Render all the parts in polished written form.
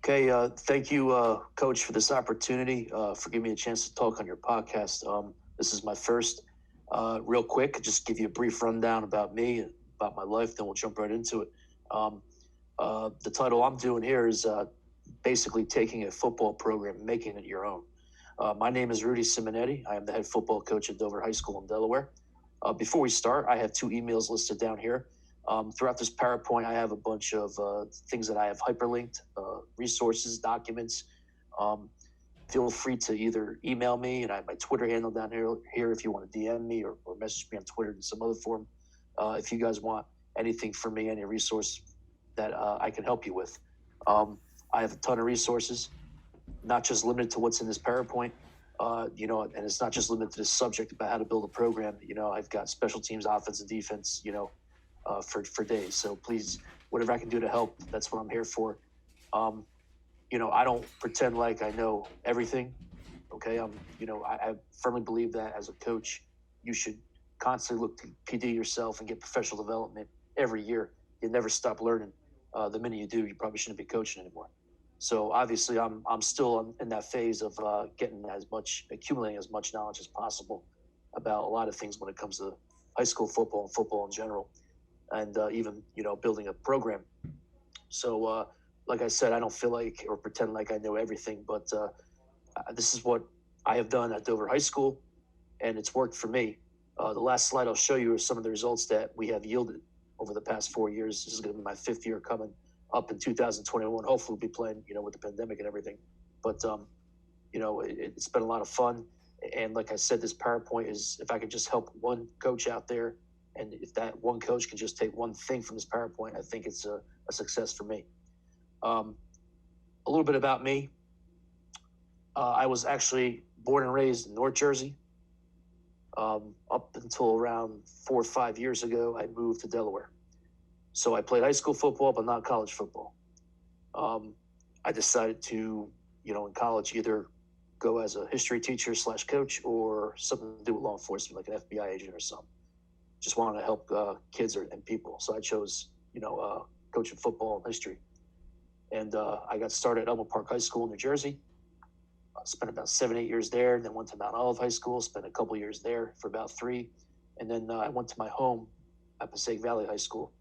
Okay, thank you, Coach, for this opportunity, for giving me a chance to talk on your podcast. This is my first. Real quick, just give you a brief rundown about me, about my life, then we'll jump right into it. Um, the title I'm doing here is basically taking a football program and making it your own. My name is Rudy Simonetti. I am the head football coach at Dover High School in Delaware. Before we start, I have two emails listed down here. Throughout this PowerPoint, I have a bunch of things that I have hyperlinked, resources, documents. Um, Feel free to either email me, and I have my Twitter handle down here if you want to DM me or message me on Twitter in some other form. If you guys want anything from me, any resource that I can help you with. I have a ton of resources, not just limited to what's in this PowerPoint. And it's not just limited to this subject about how to build a program. I've got special teams, offense, and defense. For days. So please, whatever I can do to help, that's what I'm here for. I don't pretend like I know everything. Okay. I firmly believe that as a coach, you should constantly look to PD yourself and get professional development every year. You never stop learning. The minute you do, you probably shouldn't be coaching anymore. So obviously I'm still in that phase of accumulating as much knowledge as possible about a lot of things when it comes to high school football and football in general. And even building a program. So like I said, I don't feel like or pretend like I know everything, but this is what I have done at Dover High School, and it's worked for me. The last slide I'll show you are some of the results that we have yielded over the past 4 years. This is going to be my fifth year coming up in 2021. Hopefully we'll be playing with the pandemic and everything, but it's been a lot of fun. And like I said, this PowerPoint is, if I could just help one coach out there, and if that one coach can just take one thing from this PowerPoint, I think it's a success for me. A little bit about me. I was actually born and raised in North Jersey. Up until around 4 or 5 years ago, I moved to Delaware. So I played high school football, but not college football. I decided to, in college, either go as a history teacher / coach or something to do with law enforcement, like an FBI agent or something. Just wanted to help kids and people. So I chose, coaching football and history. And I got started at Elmo Park High School in New Jersey. I spent about 7-8 years there, then went to Mount Olive High School, spent a couple years there for about 3. And then I went to my home at Passaic Valley High School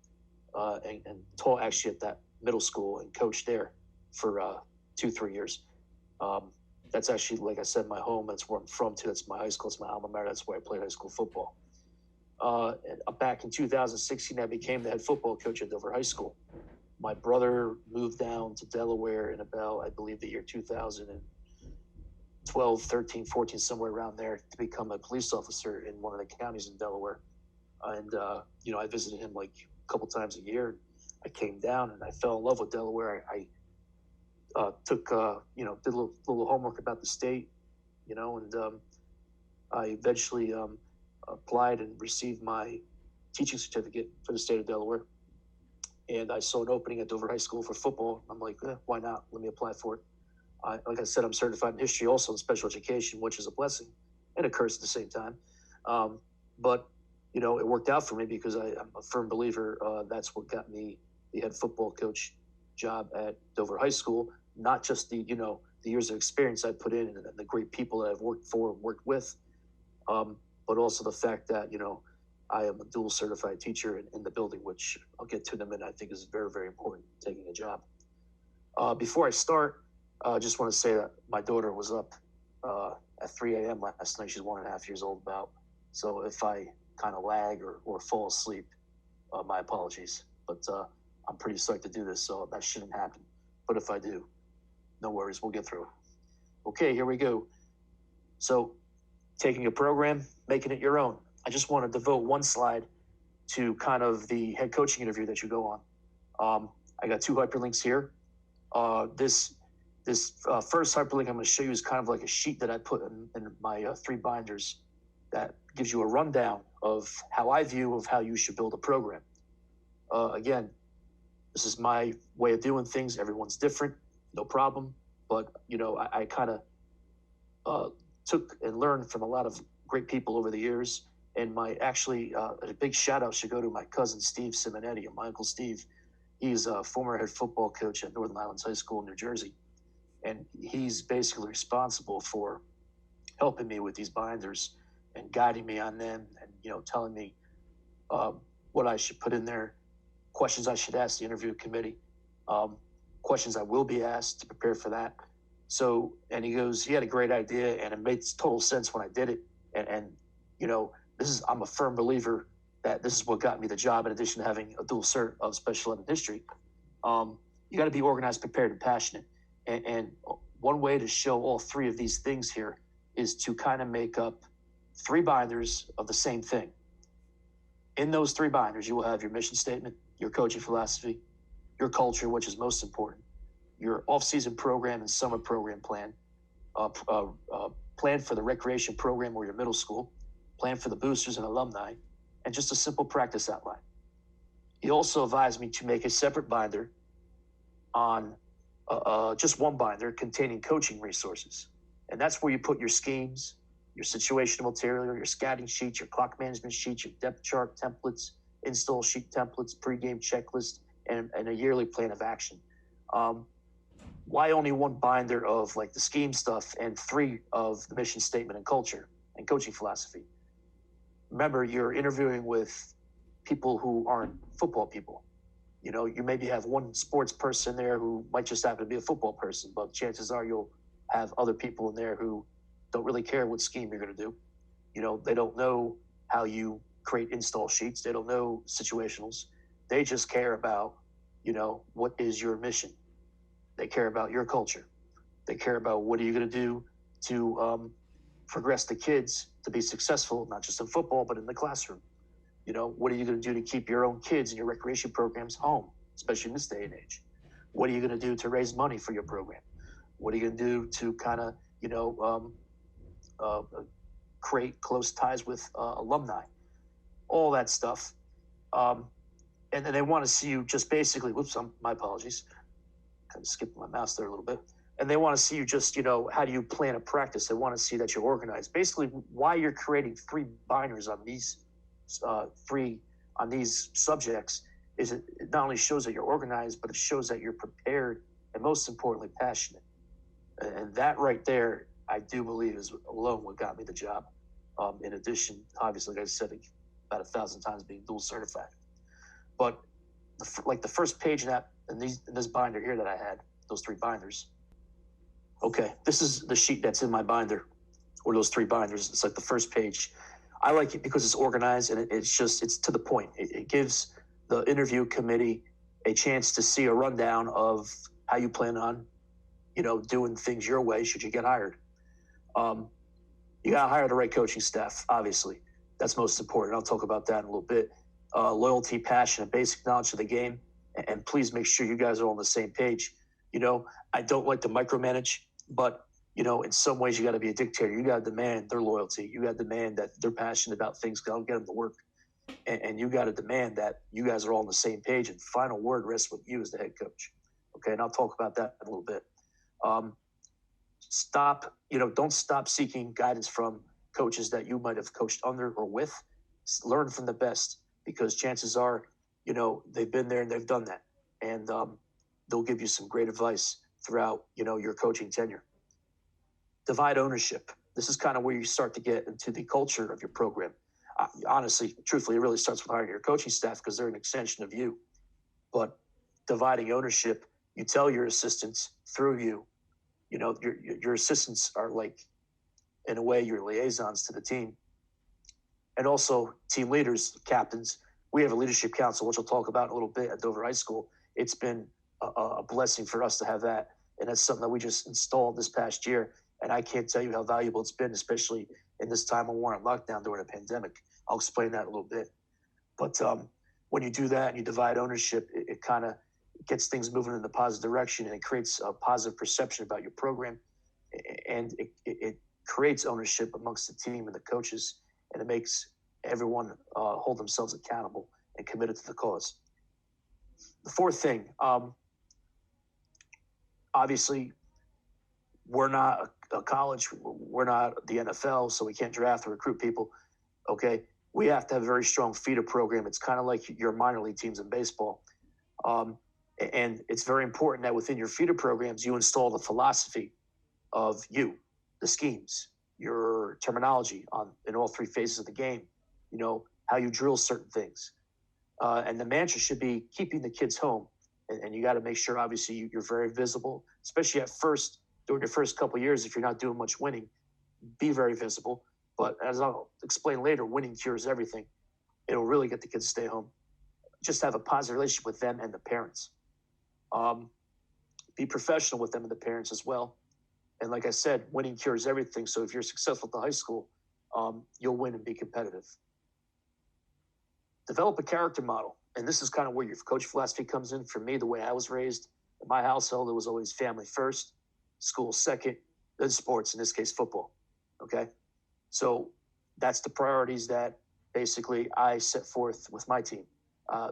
and taught actually at that middle school and coached there for 2-3 years. That's actually, like I said, my home. That's where I'm from too. That's my high school. It's my alma mater. That's where I played high school football. Back in 2016, I became the head football coach at Dover High School. My brother moved down to Delaware in about, I believe, the year 2012, 13, 14, somewhere around there, to become a police officer in one of the counties in Delaware. And, I visited him like a couple times a year. I came down and I fell in love with Delaware. I took, did a little homework about the state, and I eventually applied and received my teaching certificate for the state of Delaware. And I saw an opening at Dover High School for football. I'm like, why not? Let me apply for it. Like I said, I'm certified in history, also in special education, which is a blessing and a curse at the same time. But it worked out for me because I'm a firm believer that's what got me the head football coach job at Dover High School. Not just the years of experience I put in and the great people that I've worked for and worked with, but also the fact that, I am a dual certified teacher in the building, which I'll get to in a minute. I think is very, very important, taking a job. Before I start, I just want to say that my daughter was up at 3 a.m. last night. She's 1.5 years old about. So if I kind of lag or fall asleep, my apologies. But I'm pretty psyched to do this, so that shouldn't happen. But if I do, no worries, we'll get through it. Okay, here we go. So taking a program, making it your own. I just want to devote one slide to kind of the head coaching interview that you go on. I got 2 hyperlinks here. This first hyperlink I'm going to show you is kind of like a sheet that I put in my 3 binders that gives you a rundown of how I view of how you should build a program. Again, this is my way of doing things. Everyone's different, no problem. But, I kind of took and learned from a lot of great people over the years. And a big shout out should go to my cousin, Steve Simonetti, and my uncle Steve. He's a former head football coach at Northern Highlands High School in New Jersey, and he's basically responsible for helping me with these binders and guiding me on them, and telling me what I should put in there, questions I should ask the interview committee, um, questions I will be asked to prepare for that. So, and he goes, he had a great idea, and it made total sense when I did it. And I'm a firm believer that this is what got me the job. In addition to having a dual cert of special ed and history, you got to be organized, prepared, and passionate. And one way to show all three of these things here is to kind of make up three binders of the same thing. In those three binders, you will have your mission statement, your coaching philosophy, your culture, which is most important, your off-season program and summer program plan, plan for the recreation program or your middle school, plan for the boosters and alumni, and just a simple practice outline. He also advised me to make a separate binder on just one binder containing coaching resources. And that's where you put your schemes, your situational material, your scouting sheets, your clock management sheets, your depth chart templates, install sheet templates, pregame checklist, and a yearly plan of action. Why only one binder of like the scheme stuff and three of the mission statement and culture and coaching philosophy? Remember, you're interviewing with people who aren't football people. You maybe have one sports person there who might just happen to be a football person, but chances are you'll have other people in there who don't really care what scheme you're going to do. They don't know how you create install sheets. They don't know situationals. They just care about, what is your mission. They care about your culture. They care about what are you going to do to progress the kids to be successful, not just in football, but in the classroom. What are you going to do to keep your own kids and your recreation programs home, especially in this day and age? What are you going to do to raise money for your program? What are you going to do to kind of, create close ties with alumni? All that stuff. And then they want to see you just basically, my apologies. Kind of skipped my mouse there a little bit. And they want to see you just, how do you plan a practice? They want to see that you're organized. Basically, why you're creating three binders on these subjects is it not only shows that you're organized, but it shows that you're prepared and most importantly, passionate. And that right there, I do believe is alone what got me the job. In addition, obviously, like I said, about 1,000 times being dual certified. But the first page in this binder here that I had, those three binders. Okay, this is the sheet that's in my binder, or those three binders. It's like the first page. I like it because it's organized and it's to the point. It gives the interview committee a chance to see a rundown of how you plan on, doing things your way should you get hired. You got to hire the right coaching staff, obviously. That's most important. I'll talk about that in a little bit. Loyalty, passion, and basic knowledge of the game. And please make sure you guys are all on the same page. I don't like to micromanage, but in some ways you got to be a dictator. You got to demand their loyalty. You got to demand that they're passionate about things. Go get them to work. And you got to demand that you guys are all on the same page. And final word rests with you as the head coach. Okay, and I'll talk about that in a little bit. Don't stop seeking guidance from coaches that you might have coached under or with. Learn from the best, because chances are, they've been there and they've done that. And they'll give you some great advice throughout, your coaching tenure. Divide ownership. This is kind of where you start to get into the culture of your program. Honestly, truthfully, it really starts with hiring your coaching staff because they're an extension of you. But dividing ownership, you tell your assistants through you, your assistants are like, in a way, your liaisons to the team. And also team leaders, captains. We have a leadership council, which I'll talk about in a little bit at Dover High School. It's been a blessing for us to have that. And that's something that we just installed this past year. And I can't tell you how valuable it's been, especially in this time of war and lockdown during a pandemic. I'll explain that in a little bit. But when you do that and you divide ownership, it kind of gets things moving in the positive direction, and it creates a positive perception about your program. And it creates ownership amongst the team and the coaches, and it makes everyone hold themselves accountable and committed to the cause. The fourth thing, obviously, we're not a college, we're not the NFL, so we can't draft or recruit people. Okay, we have to have a very strong feeder program. It's kind of like your minor league teams in baseball. And it's very important that within your feeder programs, you install the philosophy of you, the schemes, your terminology in all three phases of the game, how you drill certain things. And the mantra should be keeping the kids home. And you got to make sure, obviously, you're very visible, especially at first, during your first couple of years. If you're not doing much winning, be very visible. But as I'll explain later, winning cures everything. It'll really get the kids to stay home. Just have a positive relationship with them and the parents. Be professional with them and the parents as well. And like I said, winning cures everything. So if you're successful at the high school, you'll win and be competitive. Develop a character model. And this is kind of where your coach philosophy comes in. For me, the way I was raised, in my household, it was always family first, school second, then sports, in this case, football. Okay? So that's the priorities that basically I set forth with my team.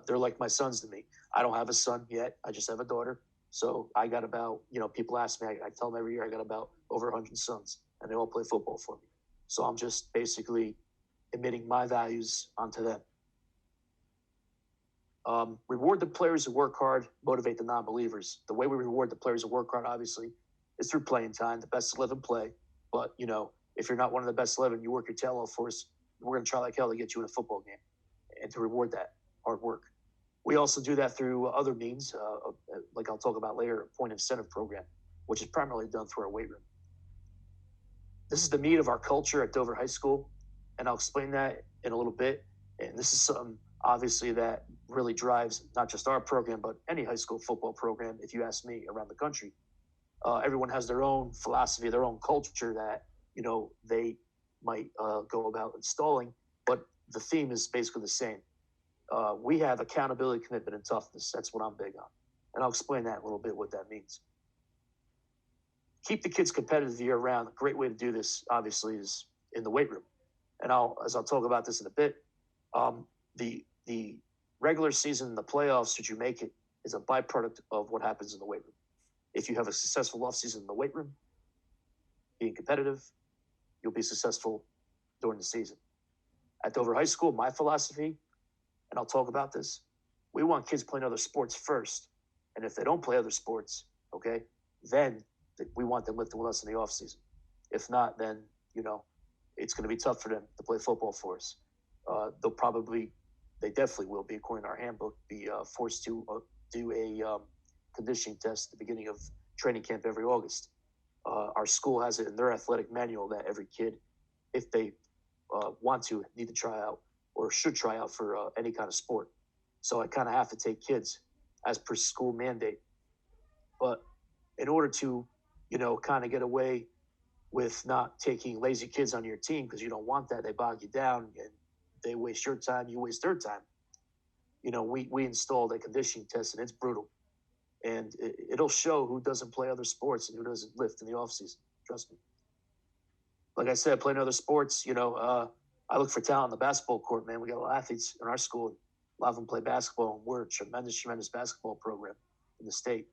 They're like my sons to me. I don't have a son yet. I just have a daughter. So I got about, people ask me, I tell them every year I got about over 100 sons, and they all play football for me. So I'm just basically emitting my values onto them. Reward the players who work hard, motivate the non-believers. The way we reward the players who work hard, obviously, is through playing time, the best 11 play. But, if you're not one of the best 11, you work your tail off for us, we're going to try like hell to get you in a football game and to reward that hard work. We also do that through other means, like I'll talk about later, a point incentive program, which is primarily done through our weight room. This is the meat of our culture at Dover High School, and I'll explain that in a little bit. And this is something, obviously, that really drives not just our program, but any high school football program, if you ask me, around the country. Everyone has their own philosophy, their own culture that, they might go about installing, but the theme is basically the same. We have accountability, commitment, and toughness. That's what I'm big on. And I'll explain that in a little bit, what that means. Keep the kids competitive year round. A great way to do this, obviously, is in the weight room. And as I'll talk about this in a bit, the regular season, the playoffs, should you make it, is a byproduct of what happens in the weight room. If you have a successful offseason in the weight room, being competitive, you'll be successful during the season. At Dover High School, my philosophy, and I'll talk about this, we want kids playing other sports first. And if they don't play other sports, okay, then we want them lifting with us in the offseason. If not, then, it's going to be tough for them to play football for us. They definitely will be, according to our handbook, be forced to do a conditioning test at the beginning of training camp every August. Our school has it in their athletic manual that every kid, if they want to, need to try out or should try out for any kind of sport. So I kind of have to take kids as per school mandate. But in order to, kind of get away with not taking lazy kids on your team, because you don't want that, they bog you down and they waste your time, you waste their time. We installed a conditioning test, and it's brutal. And it'll show who doesn't play other sports and who doesn't lift in the offseason. Trust me. Like I said, playing other sports, I look for talent on the basketball court, man. We got a lot of athletes in our school. A lot of them play basketball, and we're a tremendous basketball program in the state.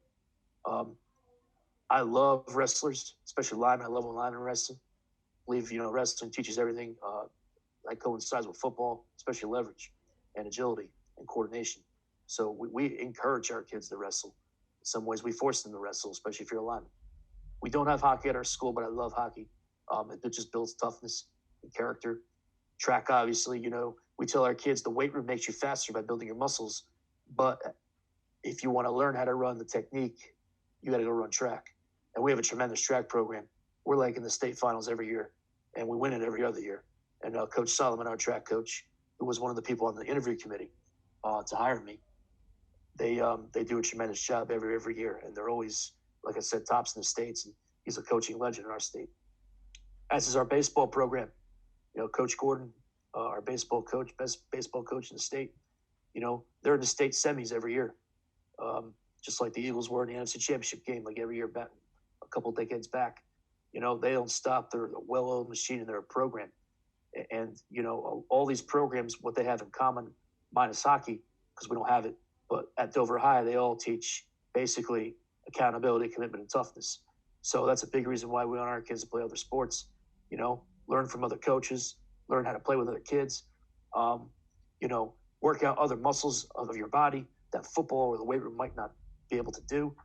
I love wrestlers, especially linemen. I love when linemen wrestle. I believe, wrestling teaches everything that coincides with football, especially leverage and agility and coordination. So we encourage our kids to wrestle. In some ways, we force them to wrestle, especially if you're a lineman. We don't have hockey at our school, but I love hockey. It just builds toughness and character. Track, obviously, we tell our kids the weight room makes you faster by building your muscles. But if you want to learn how to run the technique, you got to go run track. And we have a tremendous track program. We're like in the state finals every year, and we win it every other year. And Coach Solomon, our track coach, who was one of the people on the interview committee to hire me, they do a tremendous job every year. And they're always, like I said, tops in the states. And he's a coaching legend in our state. As is our baseball program. Coach Gordon, our baseball coach, best baseball coach in the state, they're in the state semis every year. Just like the Eagles were in the NFC Championship game, like every year back, a couple decades back. They don't stop. They're a well-oiled machine in their program. And, all these programs, what they have in common, minus hockey, because we don't have it, but at Dover High, they all teach basically accountability, commitment, and toughness. So that's a big reason why we want our kids to play other sports, learn from other coaches, learn how to play with other kids, work out other muscles of your body that football or the weight room might not be able to do.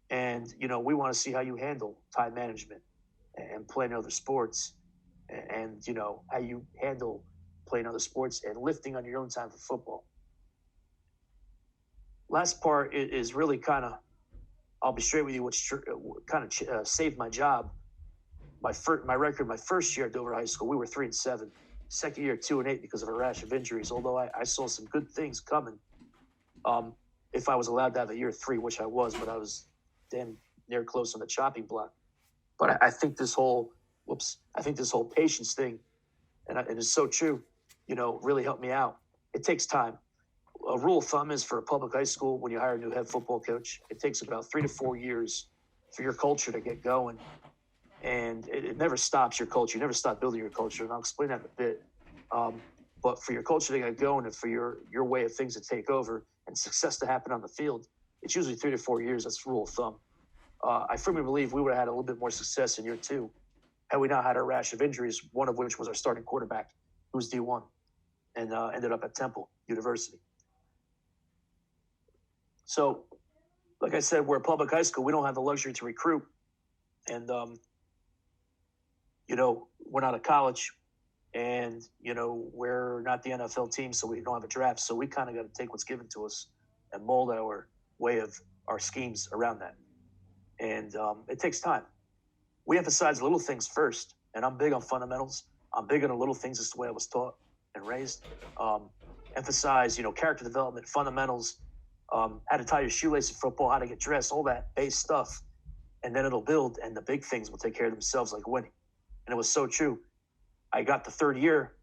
And, we want to see how you handle time management and playing other sports and, how you handle playing other sports and lifting on your own time for football. Last part is really kind of, I'll be straight with you, which kind of saved my job. My record, my first year at Dover High School, we were 3-7. Second year, 2-8 because of a rash of injuries. Although I saw some good things coming, if I was allowed to have a year 3, which I was, but I was damn near close on the chopping block. But I think this whole patience thing, and it's so true, really helped me out. It takes time. A rule of thumb is for a public high school, when you hire a new head football coach, it takes about 3 to 4 years for your culture to get going. And it never stops your culture. You never stop building your culture. And I'll explain that in a bit. But for your culture to get going and for your way of things to take over and success to happen on the field, it's usually 3 to 4 years. That's the rule of thumb. I firmly believe we would have had a little bit more success in year 2 had we not had a rash of injuries, one of which was our starting quarterback, who was D1 and ended up at Temple University. So, like I said, we're a public high school. We don't have the luxury to recruit. And, we're not a college. And, we're not the NFL team, so we don't have a draft. So we kind of got to take what's given to us and mold our way of our schemes around that. And it takes time. We emphasize little things first. And I'm big on fundamentals. I'm big on the little things. It's the way I was taught and raised. Emphasize, character development, fundamentals, how to tie your shoelace in football, how to get dressed, all that base stuff. And then it'll build, and the big things will take care of themselves, like winning. And it was so true. I got the third year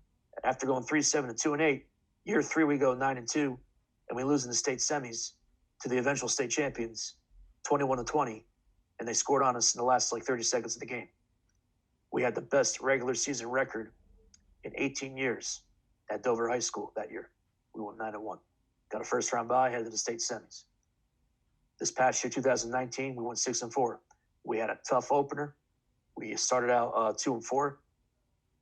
after going 3-7 and 2-8. Year 3, we go 9-2, and we lose in the state semis to the eventual state champions, 21-20, and they scored on us in the last 30 seconds of the game. We had the best regular season record in 18 years at Dover High School that year. We went 9-1. Got a first round bye, headed to the state semis. This past year, 2019, we went 6-4. We had a tough opener. We started out 2-4,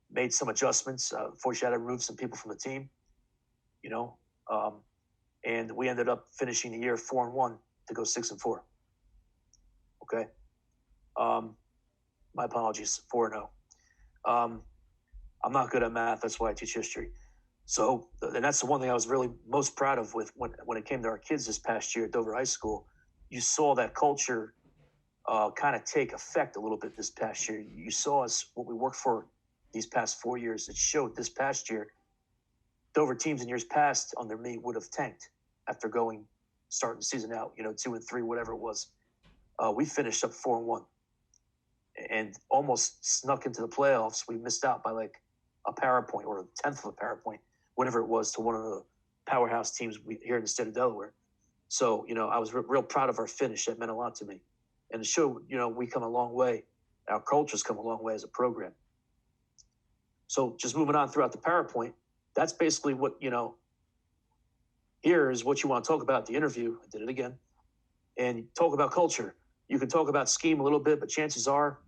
made some adjustments. Unfortunately, I had to remove some people from the team, and we ended up finishing the year 4-1 to go 6-4. Okay. My apologies, 4-0. I'm not good at math. That's why I teach history. So, and that's the one thing I was really most proud of with when it came to our kids this past year at Dover High School. You saw that culture kind of take effect a little bit this past year. You saw us, what we worked for these past 4 years. It showed this past year. Dover teams in years past under me would have tanked after starting the season out, 2-3, whatever it was. We finished up 4-1 and almost snuck into the playoffs. We missed out by a power point or a tenth of a power point, whatever it was, to one of the powerhouse teams here in the state of Delaware. So, I was real proud of our finish. That meant a lot to me. And it showed, we come a long way. Our culture's come a long way as a program. So just moving on throughout the PowerPoint, that's basically what, here is what you want to talk about at the interview. I did it again. And talk about culture. You can talk about scheme a little bit, but chances are,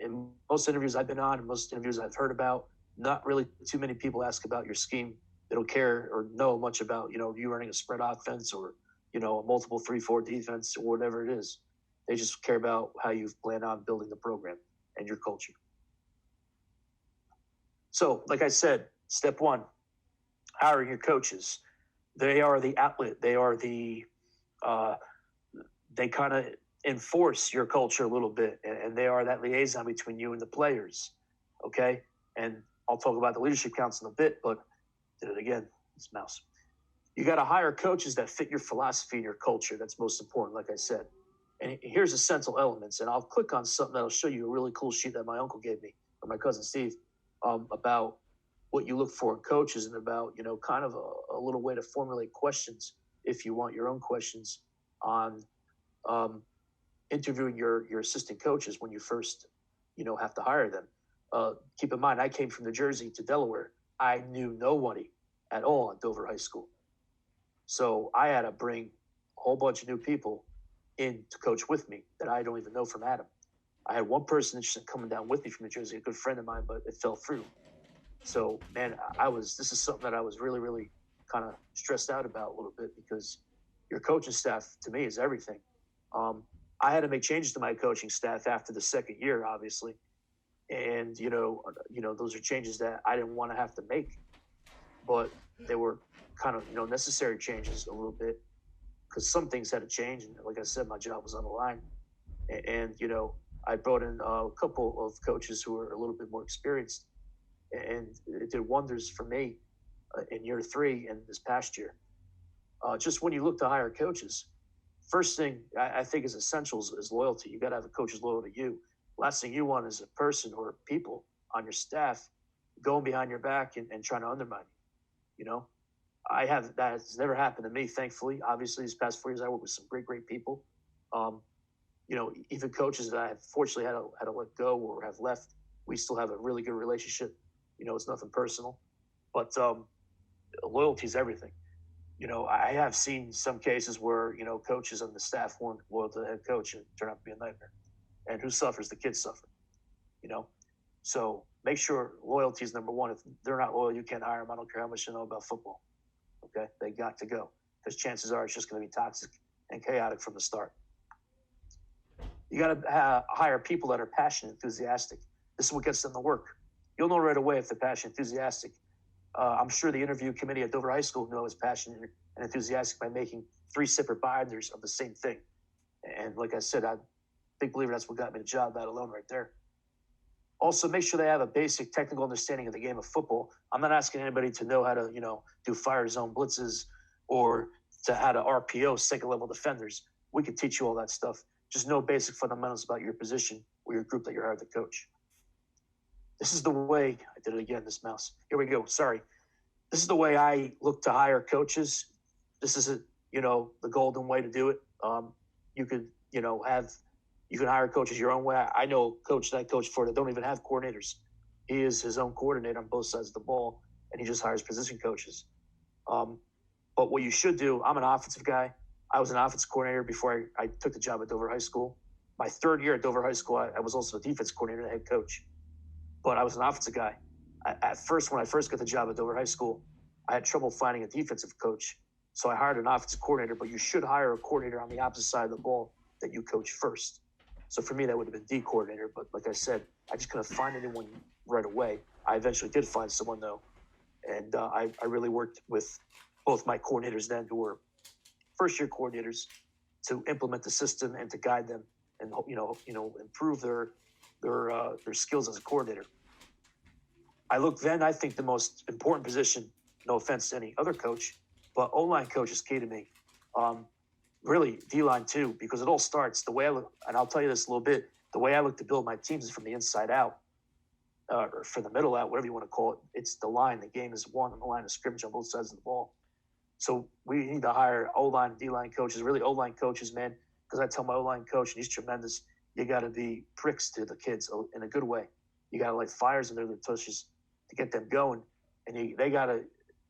in most interviews I've been on and most interviews I've heard about, not really too many people ask about your scheme. They don't care or know much about, you running a spread offense or, a multiple 3-4 defense or whatever it is. They just care about how you plan on building the program and your culture. So, like I said, step 1, hiring your coaches. They are the outlet. They are they kind of enforce your culture a little bit, and they are that liaison between you and the players. Okay? And I'll talk about the leadership council in a bit, but did it again. It's mouse. You got to hire coaches that fit your philosophy and your culture. That's most important, like I said. And here's the central elements. And I'll click on something that'll show you a really cool sheet that my uncle gave me, or my cousin Steve, about what you look for in coaches and about, kind of a little way to formulate questions if you want your own questions on interviewing your assistant coaches when you first, have to hire them. Keep in mind, I came from New Jersey to Delaware. I knew nobody at all at Dover High School. So I had to bring a whole bunch of new people in to coach with me that I don't even know from Adam. I had one person interested in coming down with me from New Jersey, a good friend of mine, but it fell through. So, man, this is something that I was really, really kind of stressed out about a little bit, because your coaching staff, to me, is everything. I had to make changes to my coaching staff after the second year, obviously, and those are changes that I didn't want to have to make, but they were kind of necessary changes a little bit because some things had to change, and like I said, my job was on the line, and I brought in a couple of coaches who were a little bit more experienced, and it did wonders for me in year 3 and this past year. Just when you look to hire coaches, first thing I think is essential is loyalty. You got to have a coach who's loyal to you. Last thing you want is a person or people on your staff going behind your back and trying to undermine you. That has never happened to me, thankfully. Obviously, these past 4 years, I worked with some great people. Even coaches that I have fortunately had to let go or have left, we still have a really good relationship. It's nothing personal, but loyalty is everything. I have seen some cases where coaches and the staff weren't loyal to the head coach and turned out to be a nightmare. And who suffers? The kids suffer. So make sure loyalty is number one. If they're not loyal, you can't hire them. I don't care how much you know about football. Okay, they got to go because chances are it's just going to be toxic and chaotic from the start. You got to hire people that are passionate, enthusiastic. This is what gets them to work. You'll know right away if they're passionate, enthusiastic. I'm sure the interview committee at Dover High School knew I was passionate and enthusiastic by making 3 separate binders of the same thing. And like I said, I'm a big believer that's what got me the job, that alone right there. Also, make sure they have a basic technical understanding of the game of football. I'm not asking anybody to know how to, do fire zone blitzes or to how to RPO second-level defenders. We can teach you all that stuff. Just know basic fundamentals about your position or your group that you're hired to coach. This is the way, I did it again, this mouse. Here we go, sorry. This is the way I look to hire coaches. This is, the golden way to do it. You could, you can hire coaches your own way. I know a coach that I coach for that don't even have coordinators. He is his own coordinator on both sides of the ball, and he just hires position coaches. But what you should do, I'm an offensive guy. I was an offensive coordinator before I took the job at Dover High School. My 3rd year at Dover High School, I was also a defense coordinator and head coach. But I was an offensive guy. At first, when I first got the job at Dover High School, I had trouble finding a defensive coach. So I hired an offensive coordinator, but you should hire a coordinator on the opposite side of the ball that you coach first. So for me, that would have been D coordinator. But like I said, I just couldn't find anyone right away. I eventually did find someone, though. And I really worked with both my coordinators then, who were first-year coordinators, to implement the system and to guide them and improve their skills as a coordinator. I think the most important position, no offense to any other coach, but O-line coach is key to me. Really, D-line too, because it all starts the way I look, and I'll tell you this a little bit, the way I look to build my teams is from the inside out, or from the middle out, whatever you want to call it. It's the line. The game is won on the line of scrimmage on both sides of the ball. So we need to hire O-line and D-line coaches, really O-line coaches, man, because I tell my O-line coach, and he's tremendous, you got to be pricks to the kids in a good way. You got to light fires in their tushes to get them going, and they got to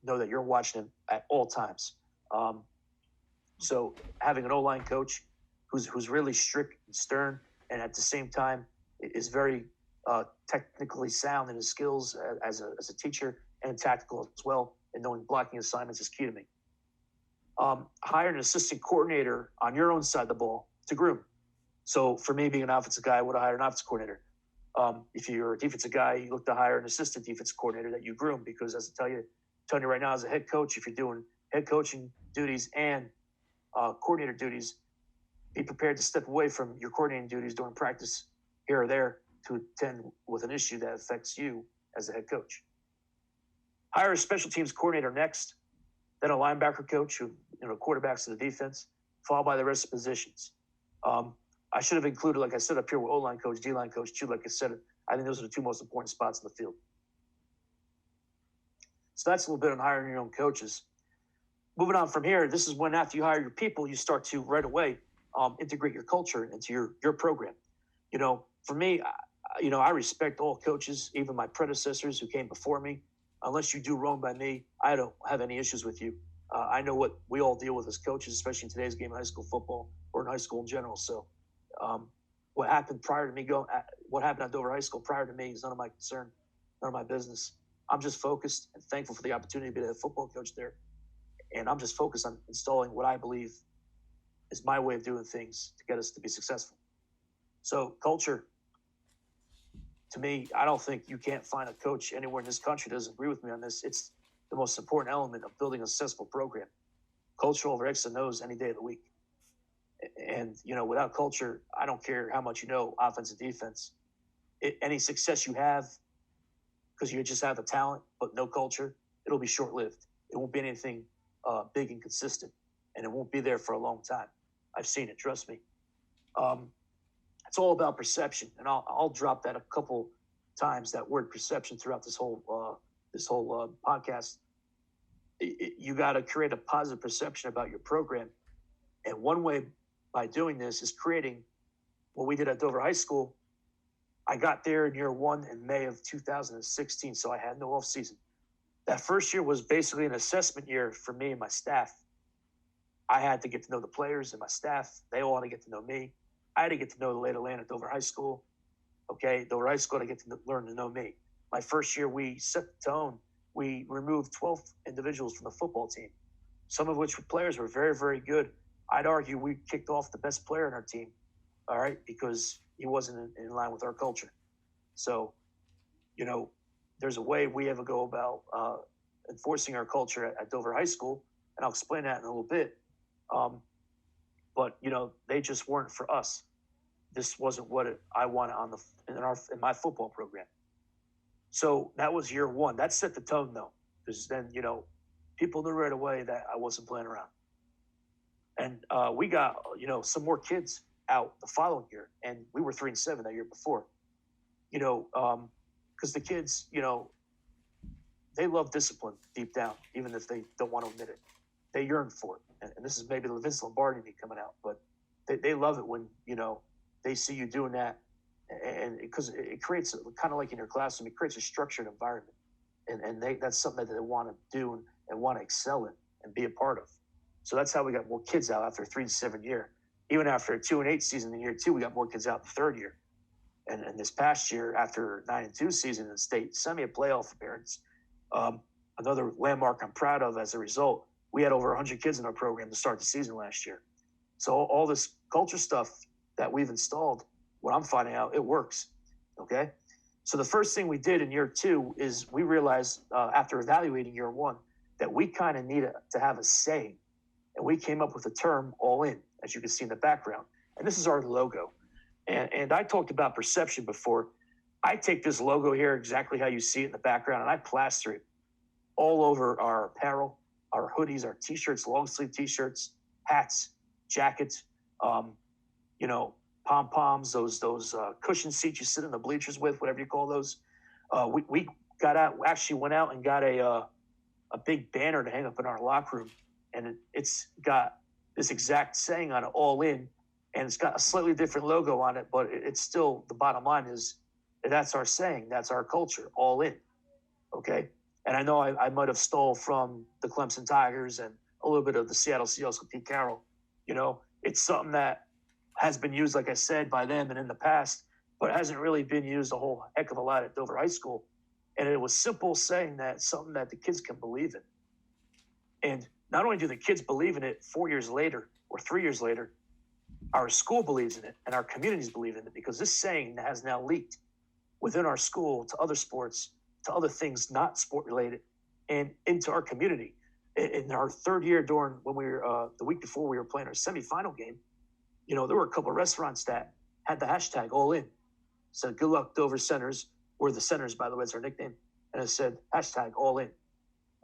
know that you're watching them at all times. So having an O-line coach who's really strict and stern, and at the same time is very technically sound in his skills as a teacher and tactical as well, and knowing blocking assignments is key to me. Hire an assistant coordinator on your own side of the ball to groom. So for me, being an offensive guy, I would have hired an offensive coordinator. If you're a defensive guy, you look to hire an assistant defense coordinator that you groom, because as I tell you right now, as a head coach, if you're doing head coaching duties and coordinator duties, be prepared to step away from your coordinating duties during practice here or there to attend with an issue that affects you as a head coach. Hire a special teams coordinator next, then a linebacker coach who quarterbacks to the defense, followed by the rest of the positions. I should have included, like I said up here, with O-line coach, D-line coach too. Like I said, I think those are the 2 most important spots in the field. So that's a little bit on hiring your own coaches. Moving on from here, this is when after you hire your people, you start to right away integrate your culture into your program. For me, I respect all coaches, even my predecessors who came before me. Unless you do wrong by me, I don't have any issues with you. I know what we all deal with as coaches, especially in today's game of high school football or in high school in general. So what happened prior to me what happened at Dover High School prior to me is none of my concern, none of my business. I'm just focused and thankful for the opportunity to be a football coach there. And I'm just focused on installing what I believe is my way of doing things to get us to be successful. So culture, to me, I don't think you can't find a coach anywhere in this country that doesn't agree with me on this. It's the most important element of building a successful program. Culture over X and O's any day of the week. And, without culture, I don't care how much you know offense and defense. Any success you have, because you just have the talent, but no culture, it'll be short-lived. It won't be anything big and consistent, and it won't be there for a long time. I've seen it, trust me. It's all about perception, and I'll drop that a couple times, that word perception, throughout this whole podcast. You got to create a positive perception about your program, and one way by doing this is creating what we did at Dover High School. I got there in year one in May of 2016, so I had no off season. That first year was basically an assessment year for me and my staff. I had to get to know the players and my staff. They all had to get to know me. I had to get to know the lay of the land at Dover High School. Okay, Dover High School, I get to learn to know me. My first year, we set the tone. We removed 12 individuals from the football team, some of which players were very, very good. I'd argue we kicked off the best player in our team, all right, because he wasn't in line with our culture. So, there's a way we ever go about enforcing our culture at Dover High School, and I'll explain that in a little bit. But they just weren't for us. This wasn't what I wanted in my football program. So that was year one. That set the tone, though, because then people knew right away that I wasn't playing around. And we got some more kids out the following year, and we were 3-7 that year before. Because the kids, they love discipline deep down, even if they don't want to admit it. They yearn for it. And this is maybe the Vince Lombardi coming out, but they love it when, they see you doing that. And because it creates, kind of like in your classroom, it creates a structured environment. And that's something that they want to do and want to excel in and be a part of. So that's how we got more kids out after a 3-7 year. Even after a 2-8 season in year two, we got more kids out the third year. And this past year, after 9-2 season in state semi-playoff appearance, another landmark I'm proud of as a result, we had over 100 kids in our program to start the season last year. So all this culture stuff that we've installed, what I'm finding out, it works, okay? So the first thing we did in year two is we realized after evaluating year one that we kind of needed to have a saying. And we came up with the term all in, as you can see in the background. And this is our logo. And I talked about perception before. I take this logo here exactly how you see it in the background, and I plaster it all over our apparel, our hoodies, our T-shirts, long-sleeve T-shirts, hats, jackets, pom-poms, those cushion seats you sit in the bleachers with, whatever you call those. We went out and got a big banner to hang up in our locker room, and it's got this exact saying on it, all in, and it's got a slightly different logo on it, but it's still, the bottom line is that's our saying, that's our culture, all in, okay? And I know I might have stole from the Clemson Tigers and a little bit of the Seattle Seahawks with Pete Carroll. It's something that has been used, like I said, by them and in the past, but hasn't really been used a whole heck of a lot at Dover High School. And it was simple saying that, something that the kids can believe in. And not only do the kids believe in it 4 years later or 3 years later, our school believes in it and our communities believe in it, because this saying has now leaked within our school to other sports, to other things not sport related, and into our community. In our third year, when we were the week before we were playing our semifinal game, there were a couple of restaurants that had the hashtag all in. Said, "Good luck, Dover Centers." We're the Centers, by the way, it's our nickname. And it said hashtag all in.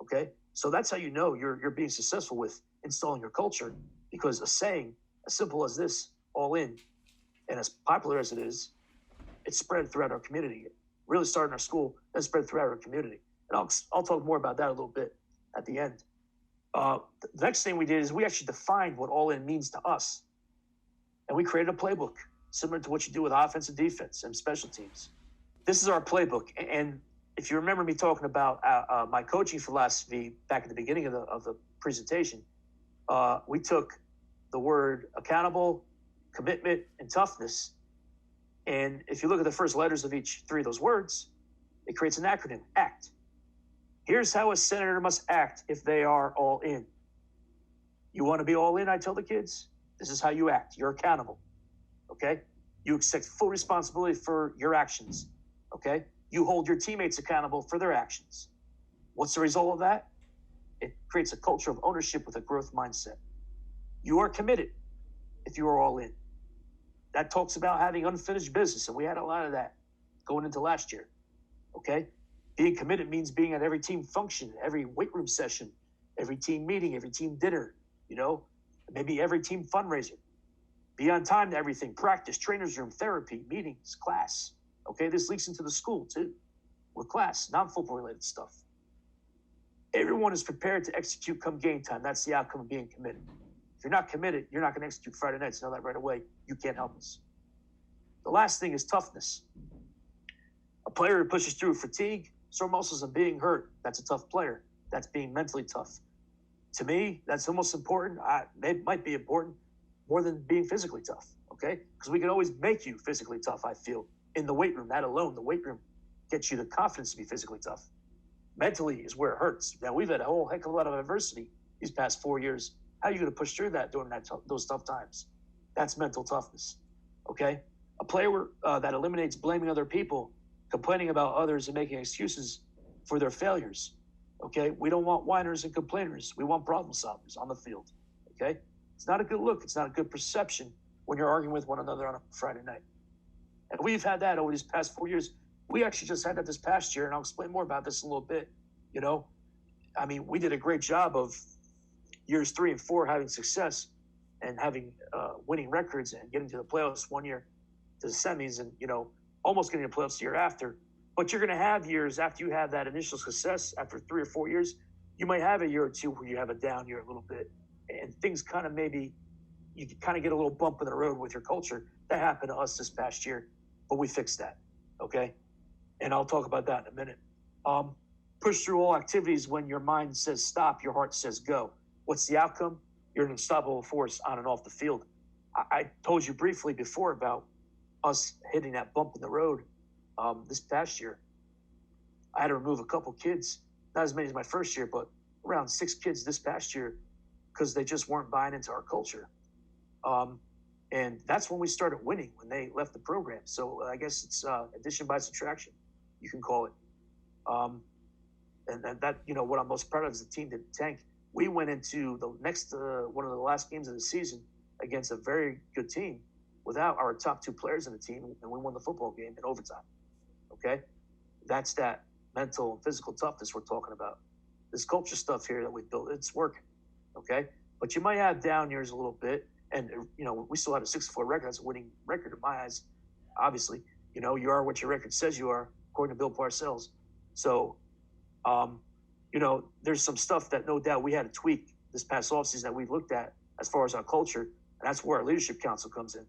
Okay, so that's how you know you're being successful with installing your culture, because a saying as simple as this, all in, and as popular as it is, it's spread throughout our community. It really started in our school, then spread throughout our community. And I'll talk more about that a little bit at the end. The next thing we did is we actually defined what all in means to us. And we created a playbook, similar to what you do with offense and defense and special teams. This is our playbook. And if you remember me talking about my coaching philosophy back at the beginning of the presentation, we took the word accountable, commitment, and toughness. And if you look at the first letters of each three of those words, it creates an acronym, ACT. Here's how a senator must act if they are all in. You want to be all in, I tell the kids? This is how you act. You're accountable. Okay? You accept full responsibility for your actions. Okay? You hold your teammates accountable for their actions. What's the result of that? It creates a culture of ownership with a growth mindset. You are committed if you are all in. That talks about having unfinished business, and we had a lot of that going into last year. Okay? Being committed means being at every team function, every weight room session, every team meeting, every team dinner, maybe every team fundraiser. Be on time to everything, practice, trainer's room, therapy, meetings, class. Okay, this leaks into the school too, with class, non-football related stuff. Everyone is prepared to execute come game time. That's the outcome of being committed. If you're not committed, you're not going to execute Friday nights. Know that right away. You can't help us. The last thing is toughness. A player who pushes through fatigue, sore muscles, and being hurt, that's a tough player. That's being mentally tough. To me, that's the most important. It might be important more than being physically tough, okay? Because we can always make you physically tough, I feel. In the weight room, that alone, the weight room gets you the confidence to be physically tough. Mentally is where it hurts. Now, we've had a whole heck of a lot of adversity these past 4 years. How are you going to push through that during those tough times? That's mental toughness, okay? A player that eliminates blaming other people, complaining about others, and making excuses for their failures, okay? We don't want whiners and complainers. We want problem solvers on the field, okay? It's not a good look. It's not a good perception when you're arguing with one another on a Friday night. And we've had that over these past 4 years. We actually just had that this past year, and I'll explain more about this in a little bit. We did a great job of years 3 and 4 having success and having winning records and getting to the playoffs one year to the semis and, almost getting to the playoffs the year after. But you're going to have years after you have that initial success, after 3 or 4 years, you might have a year or two where you have a down year a little bit. And things kind of you kind of get a little bump in the road with your culture. That happened to us this past year, but we fixed that, okay? And I'll talk about that in a minute. Push through all activities when your mind says stop, your heart says go. What's the outcome? You're an unstoppable force on and off the field. I told you briefly before about us hitting that bump in the road this past year. I had to remove a couple kids, not as many as my first year, but around 6 kids this past year because they just weren't buying into our culture. And that's when we started winning, when they left the program. So I guess it's addition by subtraction, you can call it. And that, what I'm most proud of is the team didn't tank. We went into the next one of the last games of the season against a very good team without our top 2 players in the team, and we won the football game in overtime. Okay? That's that mental and physical toughness we're talking about. This culture stuff here that we built, it's working. Okay? But you might have down years a little bit, and we still had a 6-4 record. That's a winning record in my eyes. Obviously, you are what your record says you are, according to Bill Parcells. So, there's some stuff that no doubt we had to tweak this past offseason that we've looked at as far as our culture, and that's where our leadership council comes in.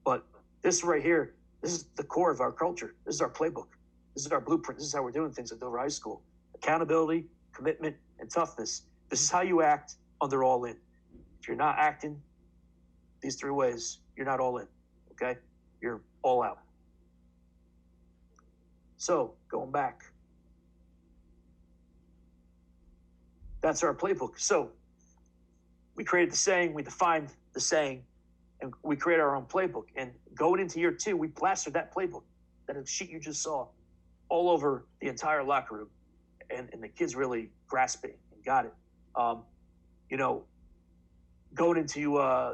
But this right here, this is the core of our culture. This is our playbook. This is our blueprint. This is how we're doing things at Dover High School. Accountability, commitment, and toughness. This is how you act under all in. If you're not acting these 3 ways, you're not all in, okay? You're all out. So, going back. That's our playbook. So, we created the saying, we defined the saying, and we created our own playbook. And going into year 2, we plastered that playbook, that sheet you just saw, all over the entire locker room. And the kids really grasped it and got it. Going into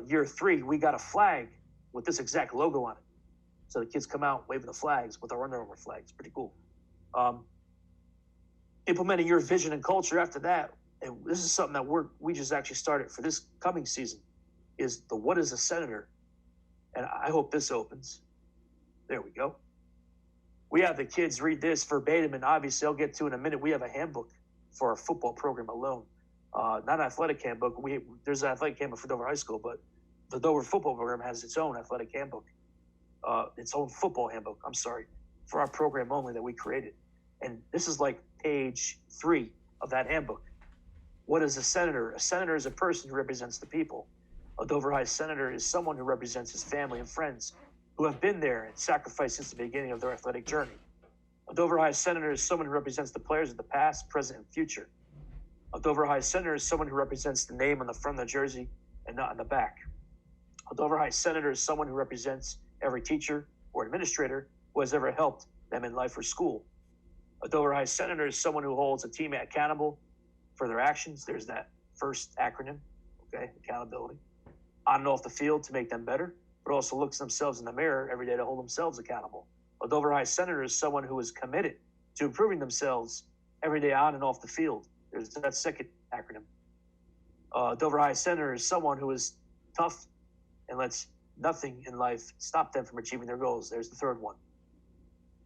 year 3, we got a flag with this exact logo on it. So the kids come out waving the flags with our Under Armour flags. Pretty cool. Implementing your vision and culture after that, and this is something that we just actually started for this coming season, is the what is a senator? And I hope this opens. There we go. We have the kids read this verbatim, and obviously I'll get to in a minute. We have a handbook for our football program alone. Not an athletic handbook. There's an athletic handbook for Dover High School, but the Dover football program has its own athletic handbook, its own football handbook, for our program only that we created. And this is like page 3 of that handbook. What is a senator? A senator is a person who represents the people. A Dover High senator is someone who represents his family and friends who have been there and sacrificed since the beginning of their athletic journey. A Dover High senator is someone who represents the players of the past, present, and future. A Dover High senator is someone who represents the name on the front of the jersey and not on the back. A Dover High senator is someone who represents every teacher or administrator who has ever helped them in life or school. A Dover High senator is someone who holds a teammate accountable for their actions. There's that first acronym, okay, accountability. On and off the field to make them better, but also looks themselves in the mirror every day to hold themselves accountable. A Dover High senator is someone who is committed to improving themselves every day on and off the field. There's that second acronym. Dover High senator is someone who is tough and lets nothing in life stop them from achieving their goals. There's the third one.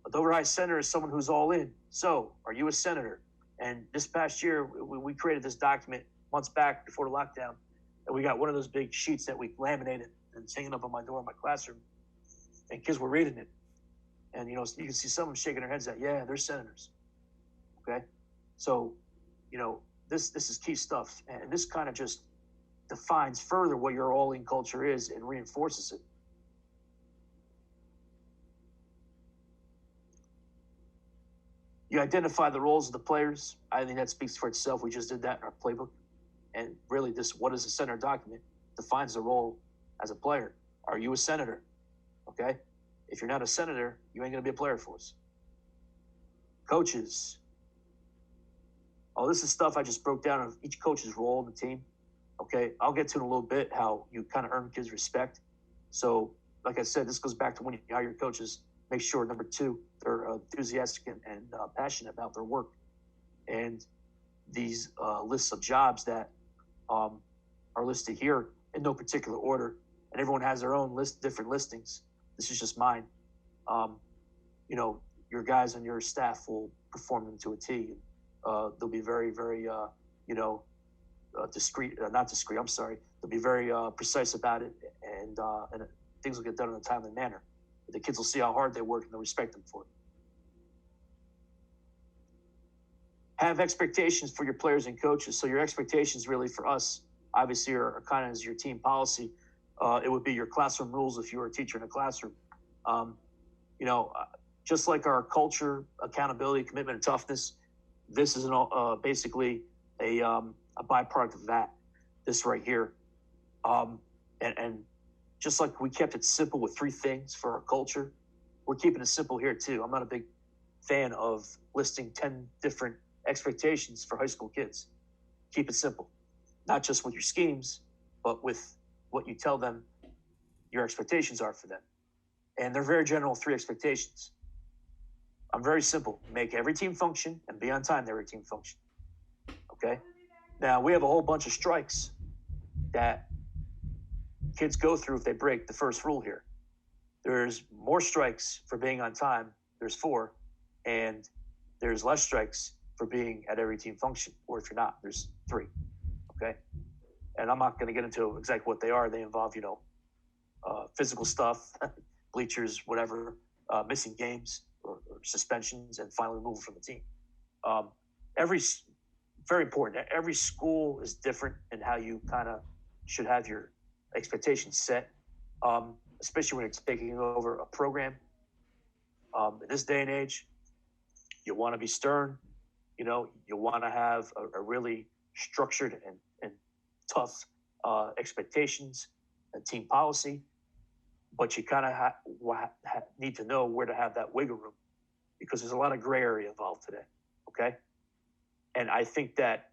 A Dover High senator is someone who's all in. So, are you a senator? And this past year, we created this document months back before the lockdown, and we got one of those big sheets that we laminated and it's hanging up on my door in my classroom, and kids were reading it. And, you can see some of them shaking their heads at, yeah, they're senators. Okay? So, this is key stuff. And this kind of just defines further what your all-in culture is and reinforces it. You identify the roles of the players. I think that speaks for itself. We just did that in our playbook. And really, what is a senator document defines the role as a player. Are you a senator? Okay? If you're not a senator, you ain't going to be a player for us. Coaches. Oh, this is stuff I just broke down of each coach's role in the team. Okay? I'll get to in a little bit how you kind of earn kids' respect. So, like I said, this goes back to when you hire your coaches. Make sure, number two, they're enthusiastic and passionate about their work. And these lists of jobs that are listed here in no particular order, and everyone has their own different listings. This is just mine. Your guys on your staff will perform them to a T. They'll be very, very, discreet. Not discreet. I'm sorry. They'll be very precise about it, and things will get done in a timely manner. The kids will see how hard they work and they'll respect them for it. Have expectations for your players and coaches. So your expectations really for us, obviously, are kind of as your team policy. It would be your classroom rules if you were a teacher in a classroom. Just like our culture, accountability, commitment, and toughness, this is basically a byproduct of that, this right here. And just like we kept it simple with 3 things for our culture, we're keeping it simple here too. I'm not a big fan of listing 10 different expectations for high school kids. Keep it simple, not just with your schemes, but with what you tell them your expectations are for them. And they're very general 3 expectations. I'm very simple. Make every team function and be on time to every team function. Okay? Now, we have a whole bunch of strikes that kids go through if they break the first rule here. There's more strikes for being on time. There's 4. And there's less strikes for being at every team function. Or if you're not, there's 3. Okay? And I'm not going to get into exactly what they are. They involve, physical stuff, bleachers, whatever, missing games or suspensions, and final removal from the team. Very important. Every school is different in how you kind of should have your expectations set, especially when it's taking over a program. In this day and age, you want to be stern. You want to have a really structured and tough expectations and team policy, but you kind of need to know where to have that wiggle room, because there's a lot of gray area involved today. Okay, and I think that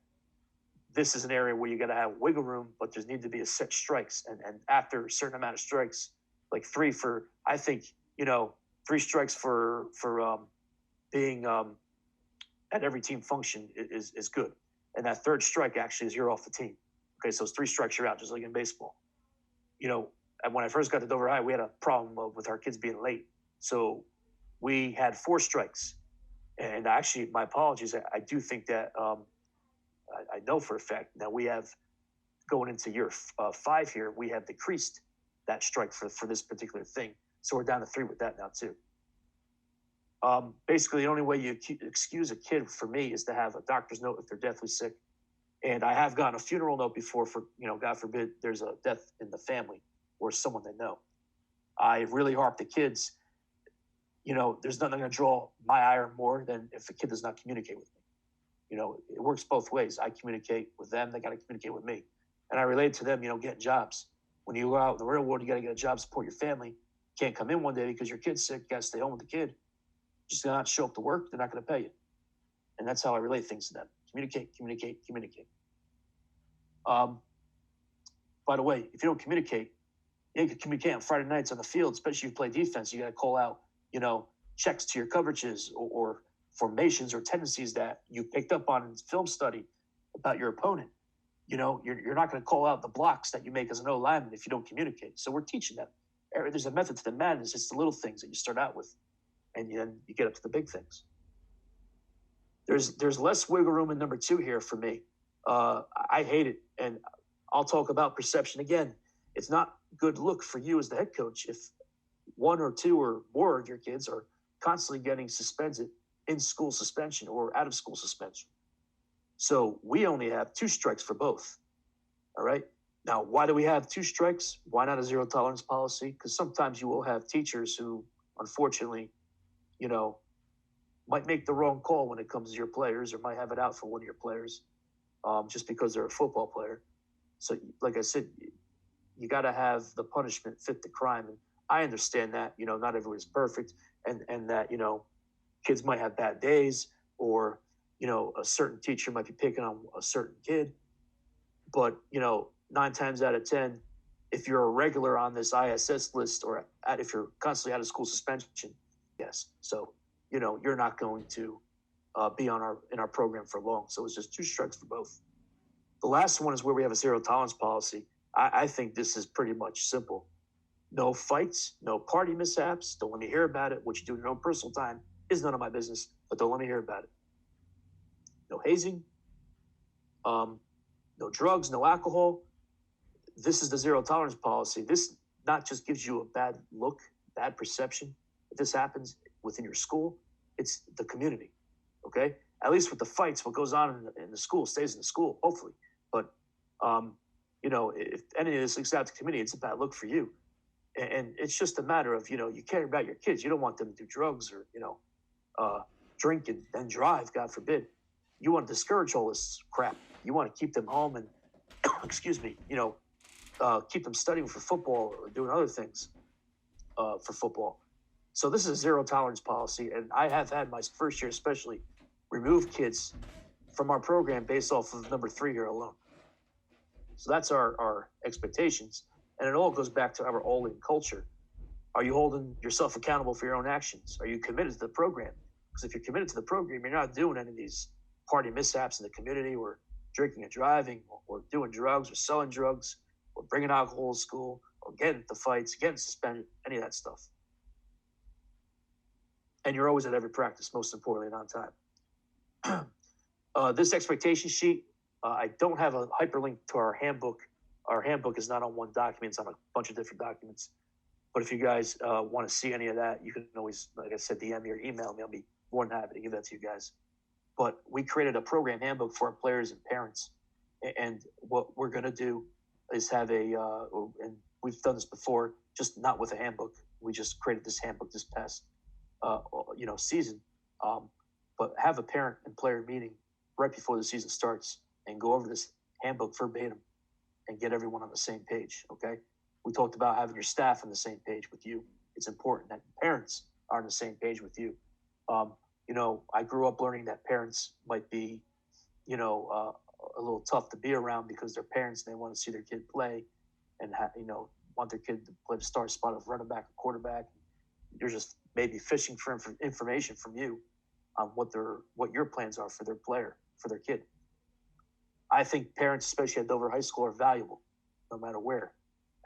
this is an area where you got to have wiggle room, but there need to be a set strikes, and after a certain amount of strikes, like 3 for, I think 3 strikes for being at every team function is good, and that 3rd strike actually is you're off the team. Okay, so it's 3 strikes, you're out, just like in baseball. And when I first got to Dover High, we had a problem with our kids being late. So we had 4 strikes. And actually, my apologies, I do think that I know for a fact that we have, going into year 5 here, we have decreased that strike for this particular thing. So we're down to 3 with that now too. Basically, the only way you excuse a kid for me is to have a doctor's note if they're deathly sick. And I have gotten a funeral note before for, God forbid, there's a death in the family or someone they know. I really harp the kids. There's nothing going to draw my ire more than if a kid does not communicate with me. It works both ways. I communicate with them. They got to communicate with me. And I relate to them, getting jobs. When you go out in the real world, you got to get a job, support your family. You can't come in one day because your kid's sick. You got to stay home with the kid. Just not show up to work. They're not going to pay you. And that's how I relate things to them. Communicate, communicate, communicate. By the way, if you don't communicate, you can communicate on Friday nights on the field, especially if you play defense. You got to call out, checks to your coverages or formations or tendencies that you picked up on in film study about your opponent. You're not going to call out the blocks that you make as an O lineman if you don't communicate. So we're teaching them. There's a method to the madness. It's the little things that you start out with, and then you get up to the big things. There's less wiggle room in number 2 here for me. I hate it, and I'll talk about perception again. It's not good look for you as the head coach if 1 or 2 or more of your kids are constantly getting suspended in school suspension or out of school suspension. So we only have 2 strikes for both. All right. Now, why do we have 2 strikes? Why not a zero tolerance policy? Because sometimes you will have teachers who, unfortunately, might make the wrong call when it comes to your players, or might have it out for one of your players, just because they're a football player. So, like I said, you got to have the punishment fit the crime. And I understand that, not everyone's perfect, and that, kids might have bad days, or, a certain teacher might be picking on a certain kid. But, 9 times out of 10, if you're a regular on this ISS list, or if you're constantly out of school suspension, yes. So, you're not going to be in our program for long. So it's just 2 strikes for both. The last one is where we have a zero tolerance policy. I think this is pretty much simple. No fights, no party mishaps. Don't let me hear about it. What you do in your own personal time is none of my business, but don't let me hear about it. No hazing, no drugs, no alcohol. This is the zero tolerance policy. This not just gives you a bad look, bad perception. If this happens within your school, it's the community, okay? At least with the fights, what goes on in the school stays in the school, hopefully. But, if any of this leaks out to the community, it's a bad look for you. And it's just a matter of, you care about your kids. You don't want them to do drugs or, drink and then drive, God forbid. You want to discourage all this crap. You want to keep them home and, keep them studying for football or doing other things for football. So this is a zero tolerance policy, and I have had my first year especially remove kids from our program based off of number 3 here alone. So that's our expectations, and it all goes back to our all-in culture. Are you holding yourself accountable for your own actions? Are you committed to the program? Because if you're committed to the program, you're not doing any of these party mishaps in the community, or drinking and driving, or doing drugs, or selling drugs, or bringing alcohol to school, or getting into fights, getting suspended, any of that stuff. And you're always at every practice, most importantly, and on time. This expectation sheet, I don't have a hyperlink to our handbook. Our handbook is not on one document. It's on a bunch of different documents. But if you guys want to see any of that, you can always, like I said, DM me or email me. I'll be more than happy to give that to you guys. But we created a program handbook for our players and parents. And what we're going to do is have and we've done this before, just not with a handbook. We just created this handbook this past season, but have a parent and player meeting right before the season starts and go over this handbook verbatim and get everyone on the same page. Okay. We talked about having your staff on the same page with you. It's important that parents are on the same page with you. I grew up learning that parents might be, a little tough to be around because they're parents and they want to see their kid play and want their kid to play the star spot of running back or quarterback. They're just maybe fishing for information from you on what your plans are for their player, for their kid. I think parents, especially at Delaware High School, are valuable no matter where.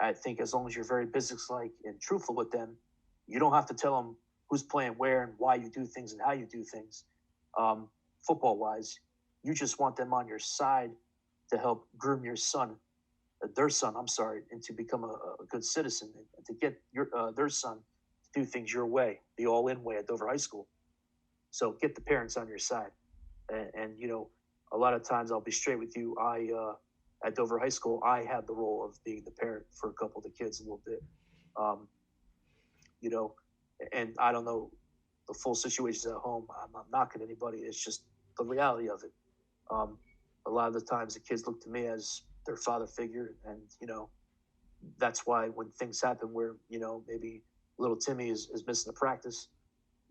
I think as long as you're very businesslike and truthful with them, you don't have to tell them who's playing where and why you do things and how you do things. Football-wise, you just want them on your side to help groom their son, and to become a good citizen and to get their son to do things your way, the all-in way at Dover High School. So get the parents on your side. And a lot of times I'll be straight with you. At Dover High School, I had the role of being the parent for a couple of the kids a little bit. And I don't know the full situations at home. I'm not knocking anybody. It's just the reality of it. A lot of the times the kids look to me as their father figure, and That's why when things happen where, maybe little Timmy is missing a practice,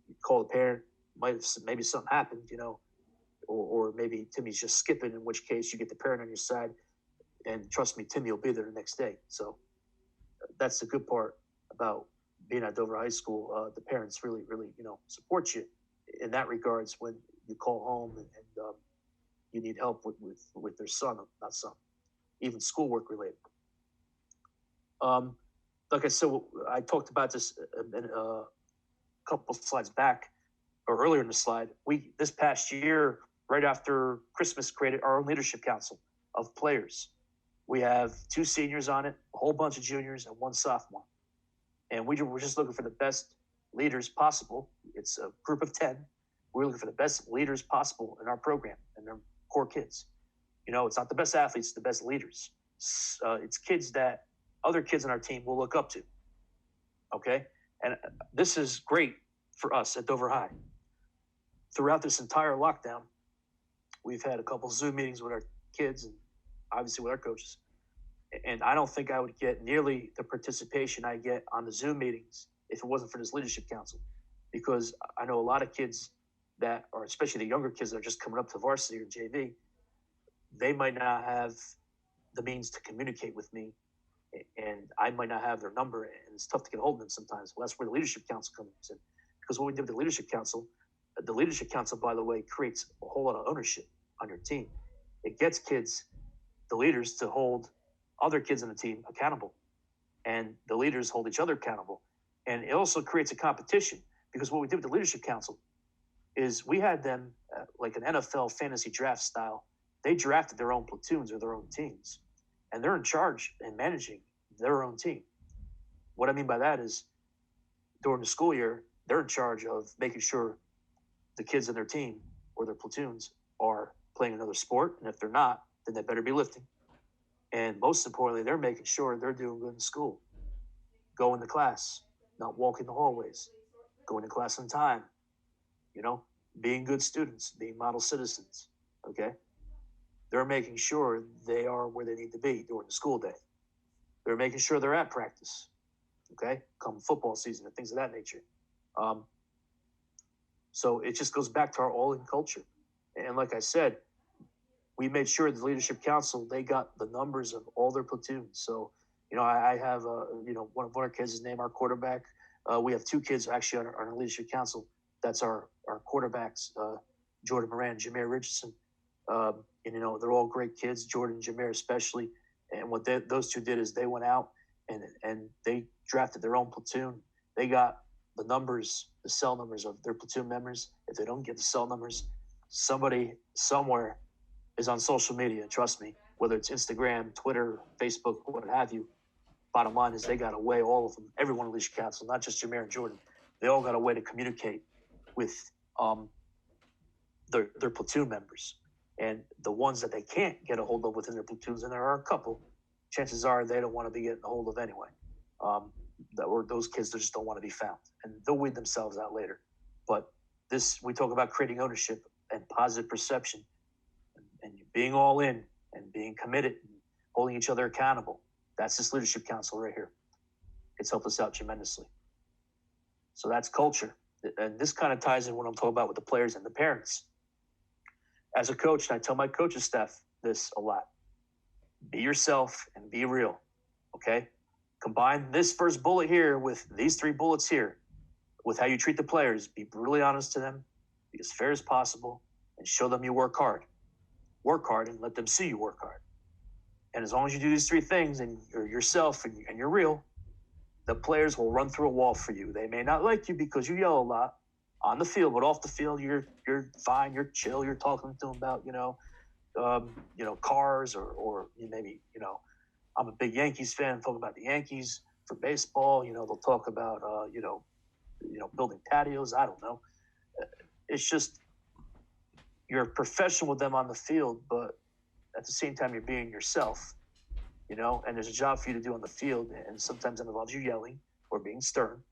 you call the parent, maybe something happened, or maybe Timmy's just skipping, in which case you get the parent on your side. And trust me, Timmy will be there the next day. So that's the good part about being at Dover High School. The parents really, really, support you in that regards when you call home and you need help with their son, not son, even schoolwork related. Like I said, I talked about this in a couple slides back or earlier in the slide. We this past year, right after Christmas, created our own leadership council of players. We have 2 seniors on it, a whole bunch of juniors, and 1 sophomore. And we're just looking for the best leaders possible. It's a group of 10. We're looking for the best leaders possible in our program, and they're core kids. It's not the best athletes, it's the best leaders. It's kids that other kids on our team will look up to. Okay? And this is great for us at Dover High. Throughout this entire lockdown, we've had a couple Zoom meetings with our kids and obviously with our coaches. And I don't think I would get nearly the participation I get on the Zoom meetings if it wasn't for this leadership council. Because I know a lot of kids that are, especially the younger kids that are just coming up to varsity or JV, they might not have the means to communicate with me, and I might not have their number, and it's tough to get a hold of them sometimes. Well, that's where the leadership council comes in. Because what we did with the leadership council, by the way, creates a whole lot of ownership on your team. It gets kids, the leaders, to hold other kids on the team accountable, and the leaders hold each other accountable. And it also creates a competition, because what we did with the leadership council is we had them like an NFL fantasy draft style. They drafted their own platoons or their own teams, and they're in charge and managing their own team. What I mean by that is during the school year, they're in charge of making sure the kids in their team or their platoons are playing another sport. And if they're not, then they better be lifting. And most importantly, they're making sure they're doing good in school, going to class, not walking the hallways, going to class on time, being good students, being model citizens. Okay. They're making sure they are where they need to be during the school day. They're making sure they're at practice, okay, come football season and things of that nature. So it just goes back to our all-in culture. And like I said, we made sure the leadership council, they got the numbers of all their platoons. So, I have, one of our kids is named our quarterback. We have 2 kids actually on our leadership council. That's our quarterbacks, Jordan Moran, Jameer Richardson. And, they're all great kids, Jordan, Jameer especially. And what those 2 did is they went out and they drafted their own platoon. They got the numbers, the cell numbers of their platoon members. If they don't get the cell numbers, somebody somewhere is on social media, trust me, whether it's Instagram, Twitter, Facebook, what have you. Bottom line is they got a way, all of them, everyone in leadership council, not just Jameer and Jordan, they all got a way to communicate with their platoon members. And the ones that they can't get a hold of within their platoons, and there are a couple, chances are they don't want to be getting a hold of anyway. Or those kids just don't want to be found, and they'll weed themselves out later. But we talk about creating ownership and positive perception, and being all in and being committed and holding each other accountable. That's this leadership council right here. It's helped us out tremendously. So that's culture. And this kind of ties in what I'm talking about with the players and the parents. As a coach, and I tell my coaching staff this a lot, be yourself and be real, okay? Combine this first bullet here with these 3 bullets here, with how you treat the players. Be brutally honest to them, be as fair as possible, and show them you work hard. Work hard and let them see you work hard. And as long as you do these 3 things and you're yourself and you're real, the players will run through a wall for you. They may not like you because you yell a lot on the field, but off the field, you're fine, you're chill, you're talking to them about, cars or maybe, I'm a big Yankees fan, talking about the Yankees for baseball. They'll talk about, building patios. I don't know. It's just you're a professional with them on the field, but at the same time, you're being yourself, and there's a job for you to do on the field. And sometimes it involves you yelling or being stern,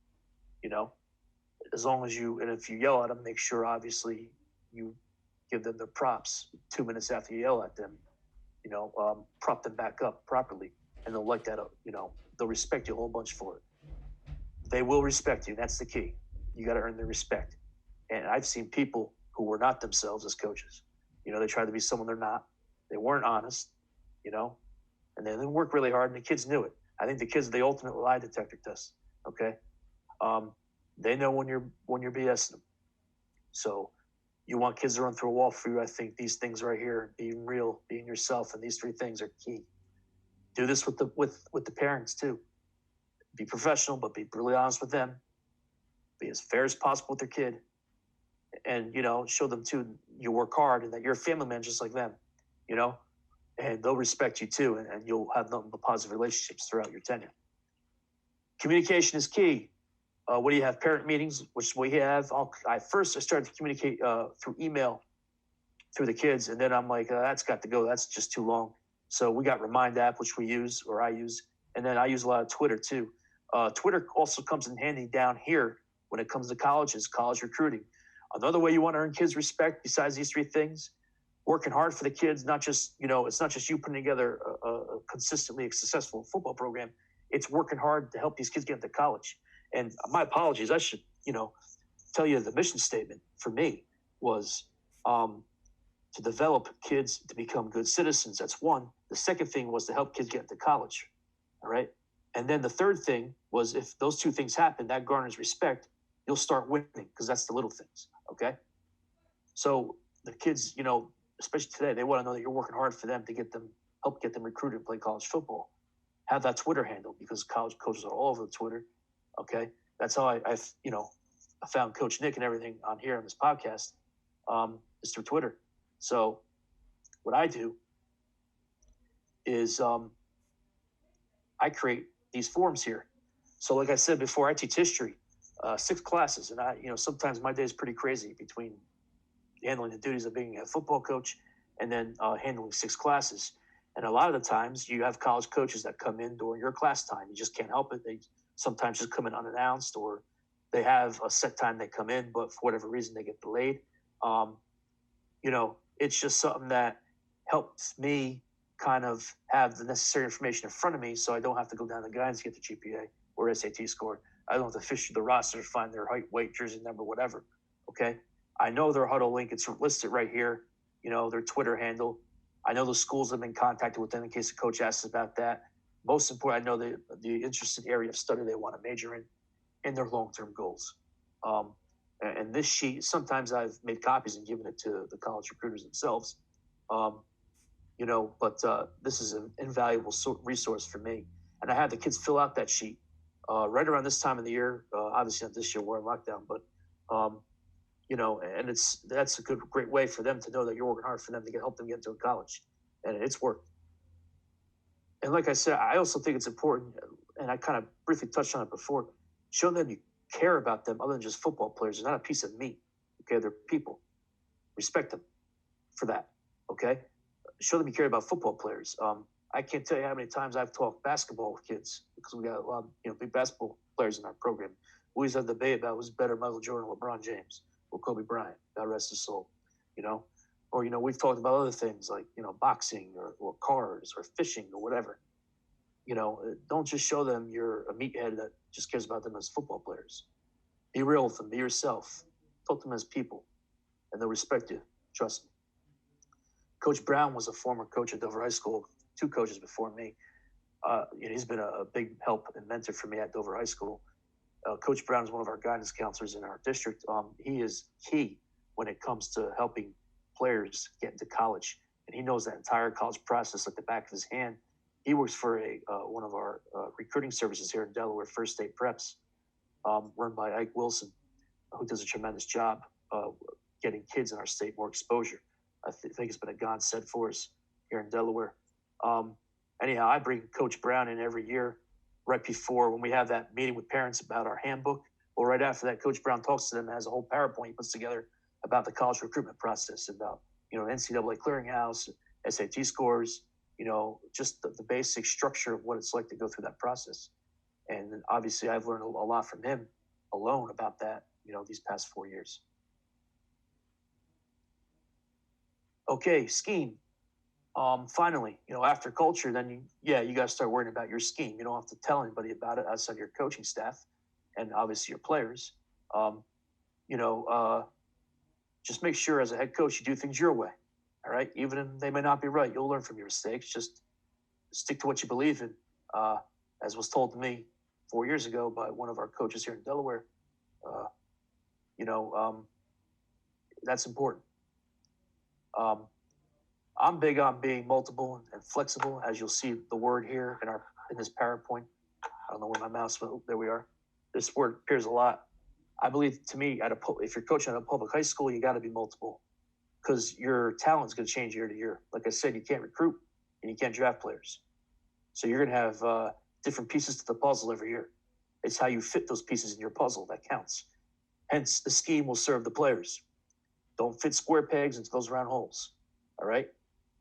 as long as and if you yell at them, make sure, obviously, you give them their props 2 minutes after you yell at them, prop them back up properly. And they'll like that, they'll respect you a whole bunch for it. They will respect you. That's the key. You got to earn their respect. And I've seen people who were not themselves as coaches. They tried to be someone they're not. They weren't honest, and they worked really hard, and the kids knew it. I think the kids are the ultimate lie detector test. Okay, they know when you're BSing them. So you want kids to run through a wall for you. I think these things right here, being real, being yourself, and these 3 things are key. Do this with the parents too. Be professional, but be brutally honest with them. Be as fair as possible with their kid, and show them too you work hard and that you're a family man just like them. And they'll respect you too, and you'll have nothing but positive relationships throughout your tenure. Communication is key. What do you have? Parent meetings, which we have. I started to communicate through email through the kids, and then I'm like, that's got to go. That's just too long. So we got Remind app, which we use, or I use, and then I use a lot of Twitter too. Twitter also comes in handy down here when it comes to colleges, college recruiting. Another way you want to earn kids' respect, besides these 3 things, working hard for the kids, not just, it's not just you putting together a consistently successful football program. It's working hard to help these kids get into college. And my apologies, I should, tell you the mission statement for me was to develop kids to become good citizens. That's one. The second thing was to help kids get into college. All right. And then the third thing was, if those 2 things happen, that garners respect, you'll start winning, because that's the little things. Okay. So the kids, especially today, they want to know that you're working hard for them to help get them recruited and play college football. Have that Twitter handle, because college coaches are all over the Twitter. Okay. That's how I found Coach Nick and everything on here on this podcast, is through Twitter. So what I do is I create these forums here. So like I said before, I teach history, 6 classes, and sometimes my day is pretty crazy between handling the duties of being a football coach and then handling 6 classes. And a lot of the times you have college coaches that come in during your class time. You just can't help it. They sometimes just come in unannounced, or they have a set time they come in, but for whatever reason they get delayed. It's just something that helps me kind of have the necessary information in front of me, so I don't have to go down the guidance to get the GPA or SAT score. I don't have to fish through the roster to find their height, weight, jersey number, whatever. Okay. I know their huddle link. It's listed right here. Their Twitter handle. I know the schools have been contacted with them in case the coach asks about that. Most important, I know the interested area of study they want to major in, and their long-term goals. And this sheet, sometimes I've made copies and given it to the college recruiters themselves. But this is an invaluable resource for me. And I had the kids fill out that sheet right around this time of the year. Obviously not this year, we're in lockdown, but and that's a great way for them to know that you're working hard for them to help them get into a college, and it's worked. And like I said, I also think it's important, and I kind of briefly touched on it before, show them you care about them other than just football players. They're not a piece of meat. Okay, they're people. Respect them for that. Okay, show them you care about football players. I can't tell you how many times I've talked basketball with kids, because we got a lot of big basketball players in our program. We always have the debate about who's better, Michael Jordan or LeBron James or Kobe Bryant. God rest his soul. Or we've talked about other things like boxing or cars or fishing or whatever. Don't just show them you're a meathead that just cares about them as football players. Be real with them. Be yourself. Talk to them as people, and they'll respect you. Trust me. Coach Brown was a former coach at Dover High School, 2 coaches before me. He's been a big help and mentor for me at Dover High School. Coach Brown is one of our guidance counselors in our district. He is key when it comes to helping players get into college, and he knows that entire college process like the back of his hand. He works for one of our recruiting services here in Delaware, First State Preps, run by Ike Wilson, who does a tremendous job getting kids in our state more exposure. I think it's been a godsend for us here in Delaware. Anyhow, I bring Coach Brown in every year right before when we have that meeting with parents about our handbook. Well, right after that, Coach Brown talks to them and has a whole PowerPoint he puts together about the college recruitment process, about, NCAA clearinghouse, SAT scores, just the basic structure of what it's like to go through that process. And obviously I've learned a lot from him alone about that, these past 4 years. Okay, scheme. Finally, after culture, then you got to start worrying about your scheme. You don't have to tell anybody about it outside your coaching staff and obviously your players. Um, you know, uh, just make sure as a head coach you do things your way. All right, even if they may not be right, you'll learn from your mistakes. Just stick to what you believe in. As was told to me 4 years ago by one of our coaches here in Delaware, uh, you know, um, that's important. Um, I'm big on being multiple and flexible, as you'll see the word here in this PowerPoint. I don't know where my mouse went. There we are. This word appears a lot. I believe, to me, if you're coaching at a public high school, you got to be multiple because your talent's going to change year to year. Like I said, you can't recruit and you can't draft players, so you're going to have different pieces to the puzzle every year. It's how you fit those pieces in your puzzle that counts. Hence, the scheme will serve the players. Don't fit square pegs into those round holes. All right?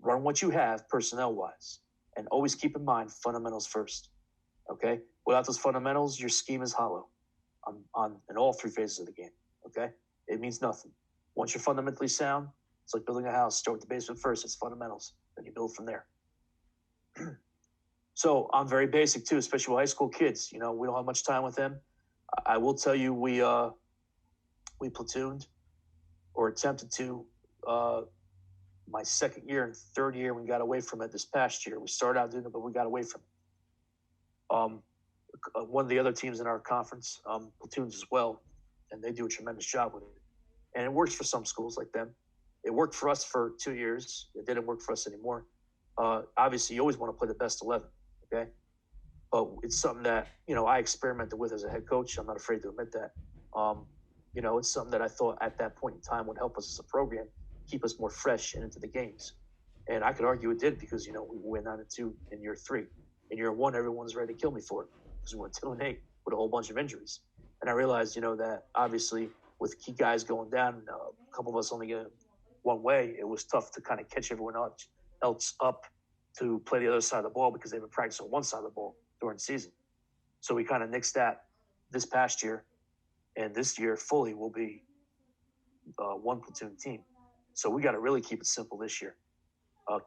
Run what you have personnel-wise. And always keep in mind fundamentals first. Okay? Without those fundamentals, your scheme is hollow in all three phases of the game. Okay? It means nothing. Once you're fundamentally sound, it's like building a house. Start with the basement first. It's fundamentals. Then you build from there. So I'm very basic too, especially with high school kids. We don't have much time with them. I will tell you, we platooned or attempted to my second year and third year. We got away from it this past year. We started out doing it, but we got away from it. One of the other teams in our conference platoons as well, and they do a tremendous job with it. And it works for some schools like them. It worked for us for 2 years. It didn't work for us anymore. Obviously, you always want to play the best 11. Okay, but it's something that I experimented with as a head coach. I'm not afraid to admit that. It's something that I thought at that point in time would help us as a program, keep us more fresh and into the games. And I could argue it did because we went 9-2 in year 3. In year 1, everyone's ready to kill me for it because we went 2-8 with a whole bunch of injuries. And I realized that obviously with key guys going down, a couple of us only get one way. It was tough to kind of catch everyone else up to play the other side of the ball because they've been practicing on one side of the ball during the season. So we kind of nixed that this past year, and this year fully will be one platoon team. So we got to really keep it simple this year.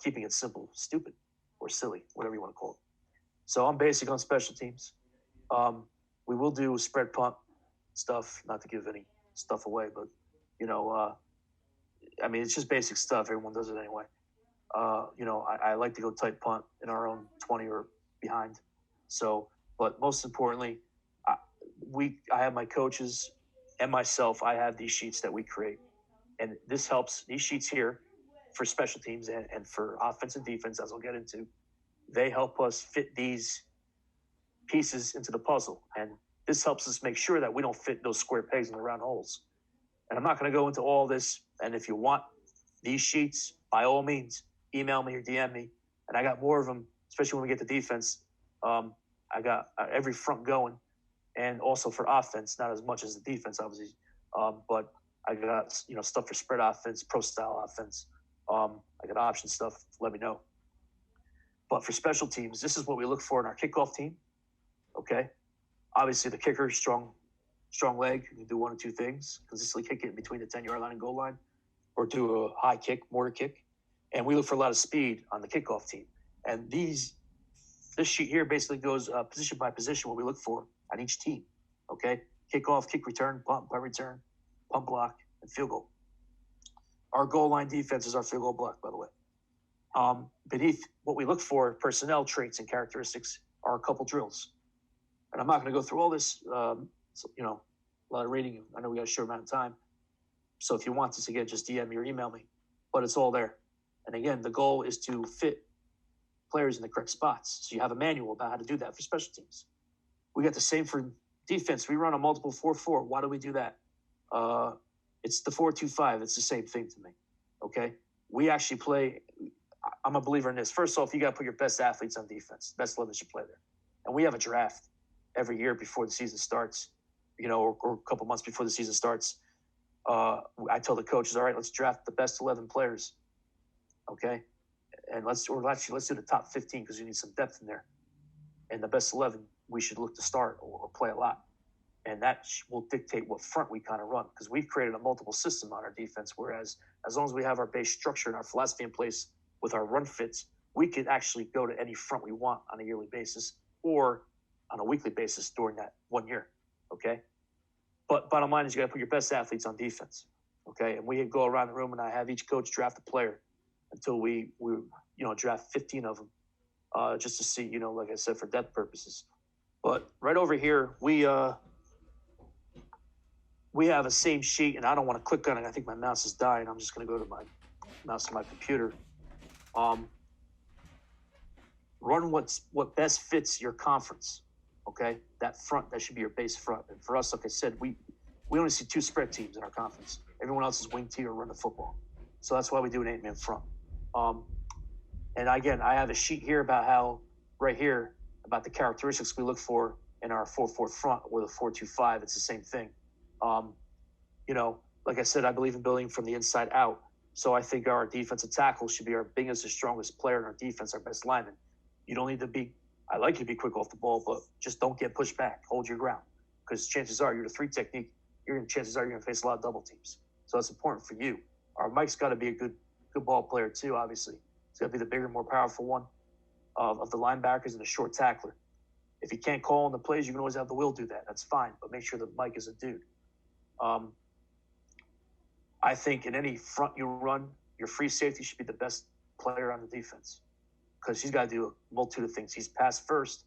Keeping it simple, stupid, or silly, whatever you want to call it. So I'm basic on special teams. We will do spread punt stuff, not to give any stuff away, but it's just basic stuff. Everyone does it anyway. I like to go tight punt in our own 20 or behind. So, but most importantly, I have my coaches and myself. I have these sheets that we create, and this helps. These sheets here for special teams and for offense and defense, as I'll get into, they help us fit these pieces into the puzzle, and this helps us make sure that we don't fit those square pegs in the round holes. And I'm not going to go into all this. And if you want these sheets, by all means, email me or DM me. And I got more of them, especially when we get to defense. I got every front going, and also for offense, not as much as the defense, obviously. But I got stuff for spread offense, pro style offense. I got option stuff. Let me know. But for special teams, this is what we look for in our kickoff team. Okay, obviously the kicker, strong leg. You can do one or two things: consistently kick it in between the 10-yard line and goal line, or do a high kick, mortar kick. And we look for a lot of speed on the kickoff team. And this sheet here basically goes position by position what we look for on each team. Okay, kickoff, kick return, punt return, punt block, and field goal. Our goal line defense is our field goal block, by the way. Beneath what we look for, personnel traits and characteristics, are a couple drills. And I'm not going to go through all this. A lot of reading. I know we got a short amount of time. So if you want this again, just DM me or email me. But it's all there. And again, the goal is to fit players in the correct spots. So you have a manual about how to do that for special teams. We got the same for defense. We run a multiple 4-4. Why do we do that? It's the 4-2-5. It's the same thing to me. Okay? We actually play. I'm a believer in this. First off, you got to put your best athletes on defense. Best 11 should play there. And we have a draft every year before the season starts, or a couple months before the season starts. I tell the coaches, all right, let's draft the best 11 players. Okay? And let's do the top 15 because you need some depth in there. And the best 11, we should look to start or play a lot. And that will dictate what front we kind of run because we've created a multiple system on our defense, whereas as long as we have our base structure and our philosophy in place, with our run fits, we could actually go to any front we want on a yearly basis or on a weekly basis during that 1 year. Okay. But bottom line is you got to put your best athletes on defense. Okay. And we go around the room and I have each coach draft a player until we draft 15 of them just to see, like I said, for depth purposes. But right over here, we have a same sheet, and I don't want to click on it. I think my mouse is dying. I'm just going to go to my mouse on my computer. Run what best fits your conference. Okay, that front, that should be your base front. And for us, like I said, we only see 2 spread teams in our conference. Everyone else is wing T or run the football. So that's why we do an 8-man front. And again, I have a sheet here about how, right here, about the characteristics we look for in our 4-4 front or the 4-2-5. It's the same thing. Like I said, I believe in building from the inside out. So I think our defensive tackle should be our biggest and strongest player in our defense, our best lineman. You don't need to be, I like you to be quick off the ball, but just don't get pushed back. Hold your ground. Because chances are you're the 3 technique, chances are you're going to face a lot of double teams. So that's important for you. Our Mike's got to be a good ball player too, obviously. He's got to be the bigger, more powerful one of the linebackers and a short tackler. If you can't call on the plays, you can always have the Will do that. That's fine, but make sure that Mike is a dude. I think in any front you run, your free safety should be the best player on the defense because he's got to do a multitude of things. He's pass first,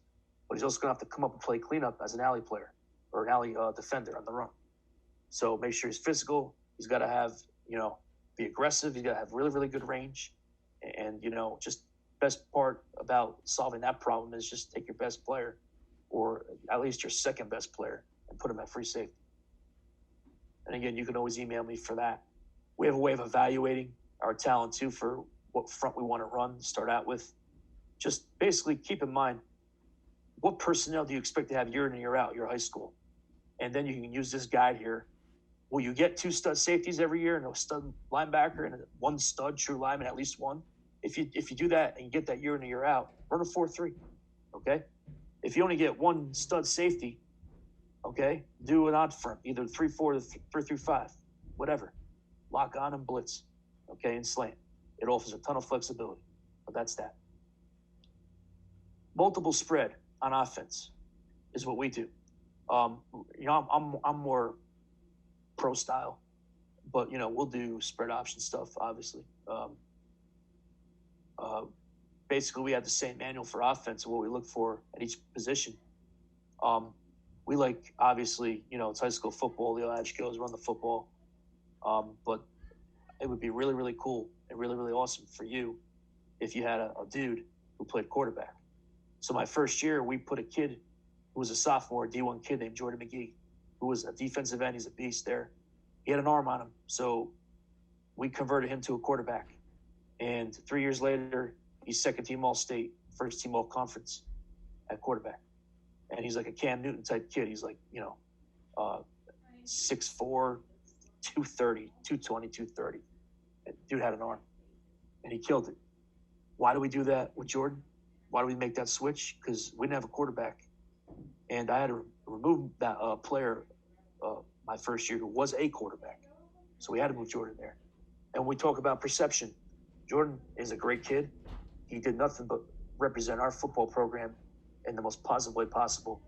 but he's also going to have to come up and play cleanup as an alley player or an alley defender on the run. So make sure he's physical. He's got to have, be aggressive. He's got to have really, really good range. And, just best part about solving that problem is just take your best player or at least your second best player and put him at free safety. And again, you can always email me for that. We have a way of evaluating our talent too for what front we want to run, start out with. Just basically keep in mind, what personnel do you expect to have year in and year out, your high school? And then you can use this guide here. Will you get 2 stud safeties every year and a stud linebacker and 1 stud true lineman, at least 1? If you do that and you get that year in and year out, run a 4-3, okay? If you only get 1 stud safety, okay, do an odd front, either 3-4 or 3-5, whatever. Lock on and blitz, okay, and slant. It offers a ton of flexibility, but that's that. Multiple spread on offense is what we do. I'm more pro style, but we'll do spread option stuff, obviously. Basically, we have the same manual for offense and what we look for at each position. We like, obviously, it's high school football. The adage goes, run the football. But it would be really, really cool and really, really awesome for you if you had a dude who played quarterback. So my first year, we put a kid who was a sophomore, D1 kid named Jordan McGee, who was a defensive end. He's a beast there. He had an arm on him. So we converted him to a quarterback. And 3 years later, he's second team All-State, first team All-Conference at quarterback. And he's like a Cam Newton type kid. He's like, 6'4", 230, 220, 230. And dude had an arm. And he killed it. Why do we do that with Jordan? Why do we make that switch? Because we didn't have a quarterback. And I had to remove that player my first year who was a quarterback. So we had to move Jordan there. And when we talk about perception, Jordan is a great kid. He did nothing but represent our football program in the most positive way possible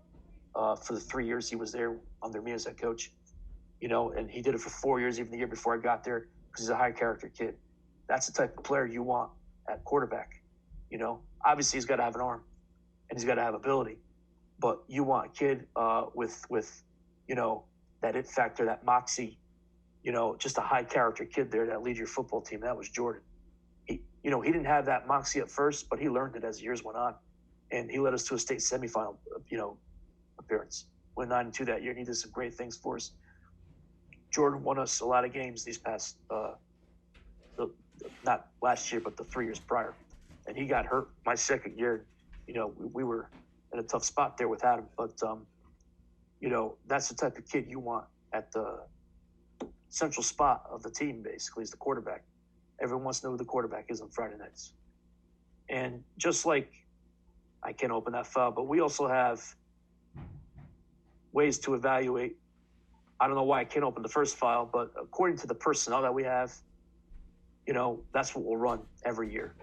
for the 3 years he was there under me as head coach. And he did it for 4 years, even the year before I got there, because he's a high character kid. That's the type of player you want at quarterback. Obviously he's got to have an arm and he's got to have ability, but you want a kid with that it factor, that moxie, just a high character kid there that leads your football team. That was Jordan. He didn't have that moxie at first, but he learned it as years went on, and he led us to a state semifinal, appearance. Went 9-2 that year, and he did some great things for us. Jordan won us a lot of games these past, not last year, but the 3 years prior. And he got hurt my second year. We were in a tough spot there without him, but that's the type of kid you want at the central spot of the team. Basically, is the quarterback. Everyone wants to know who the quarterback is on Friday nights. And just like I can't open that file, but we also have ways to evaluate. I don't know why I can't open the first file, but according to the personnel that we have, that's what we'll run every year.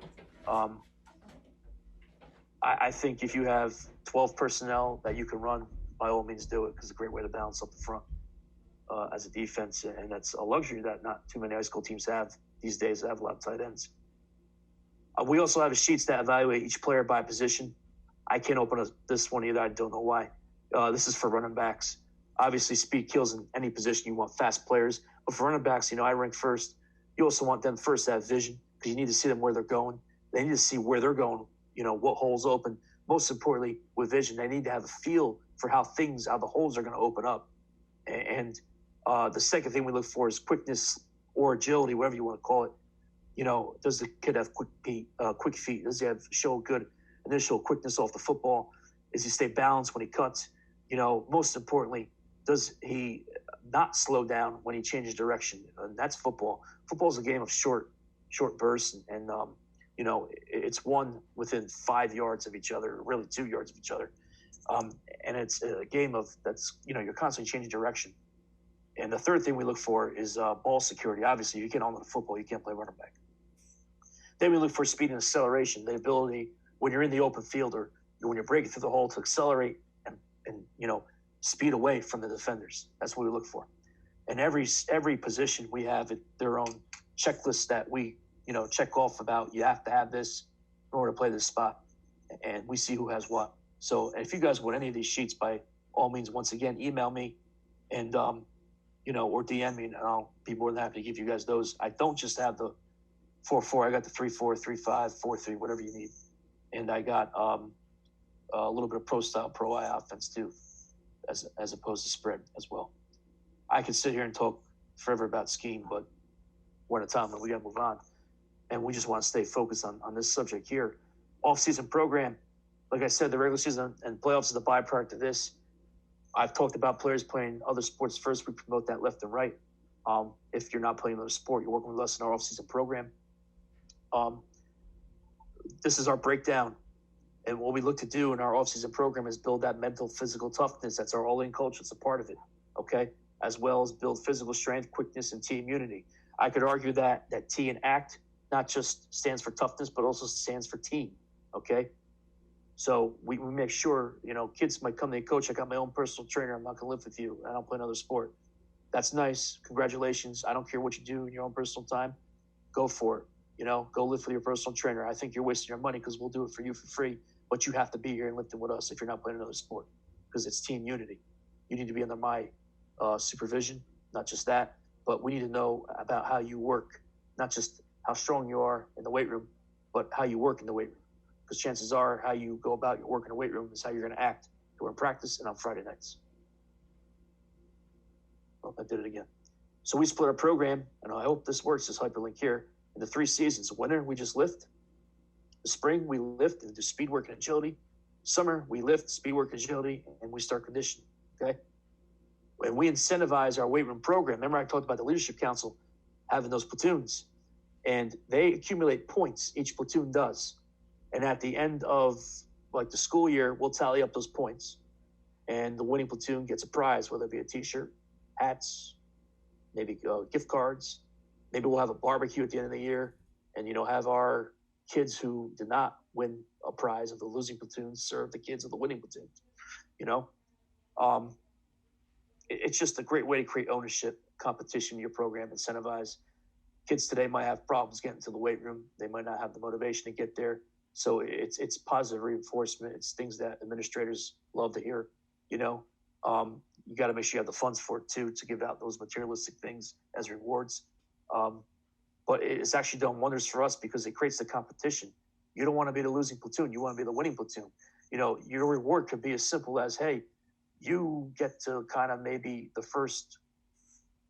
Um, I think if you have 12 personnel that you can run, by all means do it, because it's a great way to balance up the front as a defense. And that's a luxury that not too many high school teams have these days. They have a lot of tight ends. We also have sheets that evaluate each player by position. I can't open this one either. I don't know why. This is for running backs. Obviously, speed kills in any position. You want fast players. But for running backs, I rank first. You also want them first to have vision, because you need to see them where they're going. They need to see where they're going, what holes open. Most importantly, with vision, they need to have a feel for how the holes are going to open up. And the second thing we look for is quickness or agility, whatever you want to call it. Does the kid have quick feet? Does he show good initial quickness off the football? Does he stay balanced when he cuts? Most importantly, does he not slow down when he changes direction? And that's football. Football is a game of short bursts, and it's won within 5 yards of each other, really 2 yards of each other. And it's a game you're constantly changing direction. And the third thing we look for is ball security. Obviously, you can't own the football, you can't play running back. Then we look for speed and acceleration, the ability when you're in the open field or when you're breaking through the hole to accelerate and speed away from the defenders. That's what we look for. And every position we have their own checklist that we check off about. You have to have this in order to play this spot, and we see who has what. So if you guys want any of these sheets, by all means, once again, email me and or DM me, and I'll be more than happy to give you guys those. I don't just have the 4-4. I got the 3-4, 3-5, 4-3, whatever you need. And I got a little bit of pro style, pro eye offense too, as opposed to spread as well. I could sit here and talk forever about scheme, but we're at a time when we got to move on. And we just want to stay focused on this subject here. Off-season program, like I said, the regular season and playoffs is a byproduct of this. I've talked about players playing other sports first. We promote that left and right. If you're not playing another sport, you're working with us in our off-season program. This is our breakdown. And what we look to do in our off-season program is build that mental, physical toughness. That's our all-in culture. It's a part of it, okay? As well as build physical strength, quickness, and team unity. I could argue that T in ACT not just stands for toughness, but also stands for team, okay? So we make sure, kids might come to me, coach, I got my own personal trainer. I'm not going to live with you. I don't play another sport. That's nice. Congratulations. I don't care what you do in your own personal time. Go for it. Go live with your personal trainer. I think you're wasting your money because we'll do it for you for free. But you have to be here and lifting with us if you're not playing another sport, because it's team unity. You need to be under my supervision, not just that, but we need to know about how you work, not just how strong you are in the weight room, but how you work in the weight room. Because chances are how you go about your work in the weight room is how you're going to act during practice and on Friday nights. Oh, I did it again. So we split our program, and I hope this works, this hyperlink here, into 3 seasons. Winter, we just lift. The spring, we lift and do speed work and agility. Summer, we lift, speed work, agility, and we start conditioning, okay? And we incentivize our weight room program. Remember I talked about the Leadership Council having those platoons, and they accumulate points, each platoon does. And at the end of the school year, we'll tally up those points, and the winning platoon gets a prize, whether it be a t-shirt, hats, maybe gift cards. Maybe we'll have a barbecue at the end of the year and, have our kids who did not win a prize of the losing platoon serve the kids of the winning platoon. It's just a great way to create ownership, competition in your program, incentivize. Kids today might have problems getting to the weight room. They might not have the motivation to get there. So it's positive reinforcement. It's things that administrators love to hear. You got to make sure you have the funds for it too, to give out those materialistic things as rewards. But it's actually done wonders for us because it creates the competition. You don't want to be the losing platoon. You want to be the winning platoon. Your reward could be as simple as, hey, you get to kind of maybe the first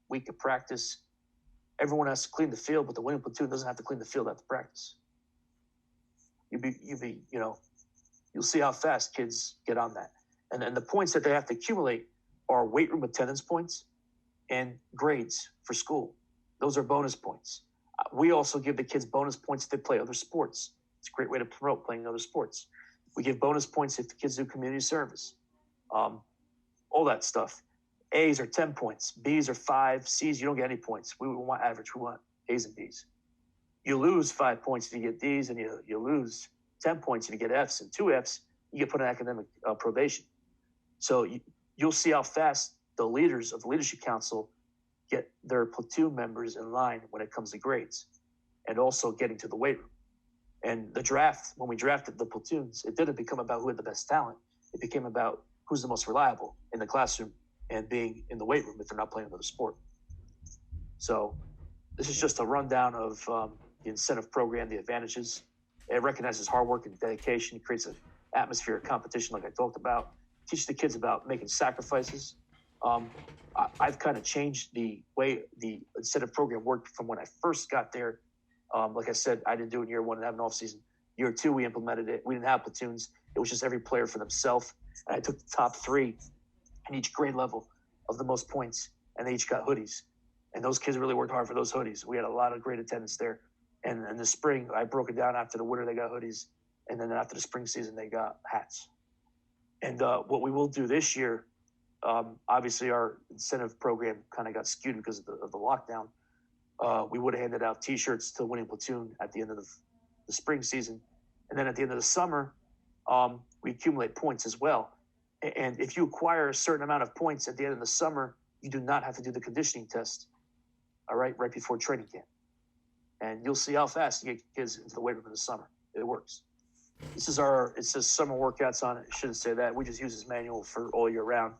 week of practice, everyone has to clean the field, but the winning platoon doesn't have to clean the field after practice. You'll see how fast kids get on that. And the points that they have to accumulate are weight room attendance points and grades for school. Those are bonus points. We also give the kids bonus points if they play other sports. It's a great way to promote playing other sports. We give bonus points if the kids do community service. All that stuff. A's are 10 points. B's are 5. C's, you don't get any points. We want average. We want A's and B's. You lose 5 points if you get D's, and you lose 10 points if you get F's, and 2 F's, you get put on academic probation. So you'll see how fast the leaders of the Leadership Council get their platoon members in line when it comes to grades, and also getting to the weight room. And the draft, when we drafted the platoons, it didn't become about who had the best talent. It became about who's the most reliable in the classroom and being in the weight room if they're not playing another sport. So this is just a rundown of the incentive program, the advantages. It recognizes hard work and dedication. It creates an atmosphere of competition like I talked about. Teaches the kids about making sacrifices. I've kind of changed the way the incentive program worked from when I first got there. Like I said, I didn't do it in year one and have an off season. Year two, we implemented it. We didn't have platoons. It was just every player for themselves. And I took the top 3 in each grade level of the most points, and they each got hoodies. And those kids really worked hard for those hoodies. We had a lot of great attendance there. And in the spring, I broke it down. After the winter, they got hoodies. And then after the spring season, they got hats. And what we will do this year, obviously our incentive program kind of got skewed because of the lockdown. We would have handed out T-shirts to the winning platoon at the end of the spring season. And then at the end of the summer, we accumulate points as well. And if you acquire a certain amount of points at the end of the summer, you do not have to do the conditioning test, all right before training camp. And you'll see how fast you get kids into the weight room in the summer. It works. It says summer workouts on it. I shouldn't say that. We just use this manual for all year round.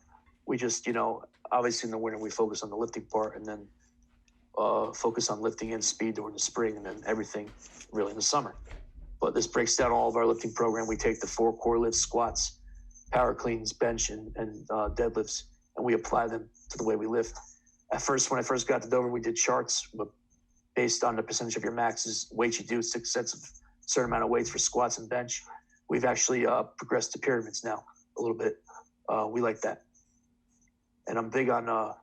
We just, obviously in the winter we focus on the lifting part, and then focus on lifting and speed during the spring, and then everything really in the summer. But this breaks down all of our lifting program. We take the 4 core lifts, squats, power cleans, bench, and deadlifts, and we apply them to the way we lift. At first, when I first got to Dover, we did charts based on the percentage of your maxes, weights you do, 6 sets of a certain amount of weights for squats and bench. We've actually progressed to pyramids now a little bit. We like that. And I'm big on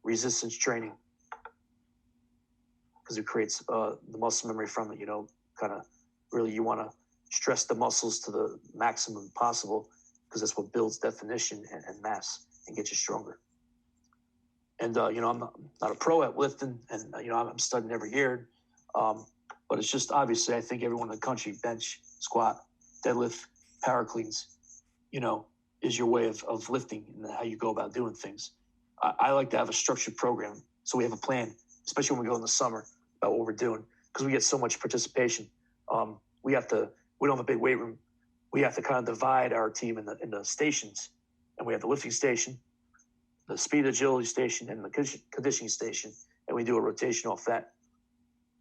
resistance training because it creates the muscle memory from it, kind of really you want to stress the muscles to the maximum possible because that's what builds definition and mass and gets you stronger. And, I'm not a pro at lifting, and, I'm studying every year. But it's just obviously I think everyone in the country, bench, squat, deadlift, power cleans, is your way of lifting and how you go about doing things. I like to have a structured program. So we have a plan, especially when we go in the summer, about what we're doing, because we get so much participation. We don't have a big weight room. We have to kind of divide our team in the stations. And we have the lifting station, the speed agility station, and the conditioning station. And we do a rotation off that.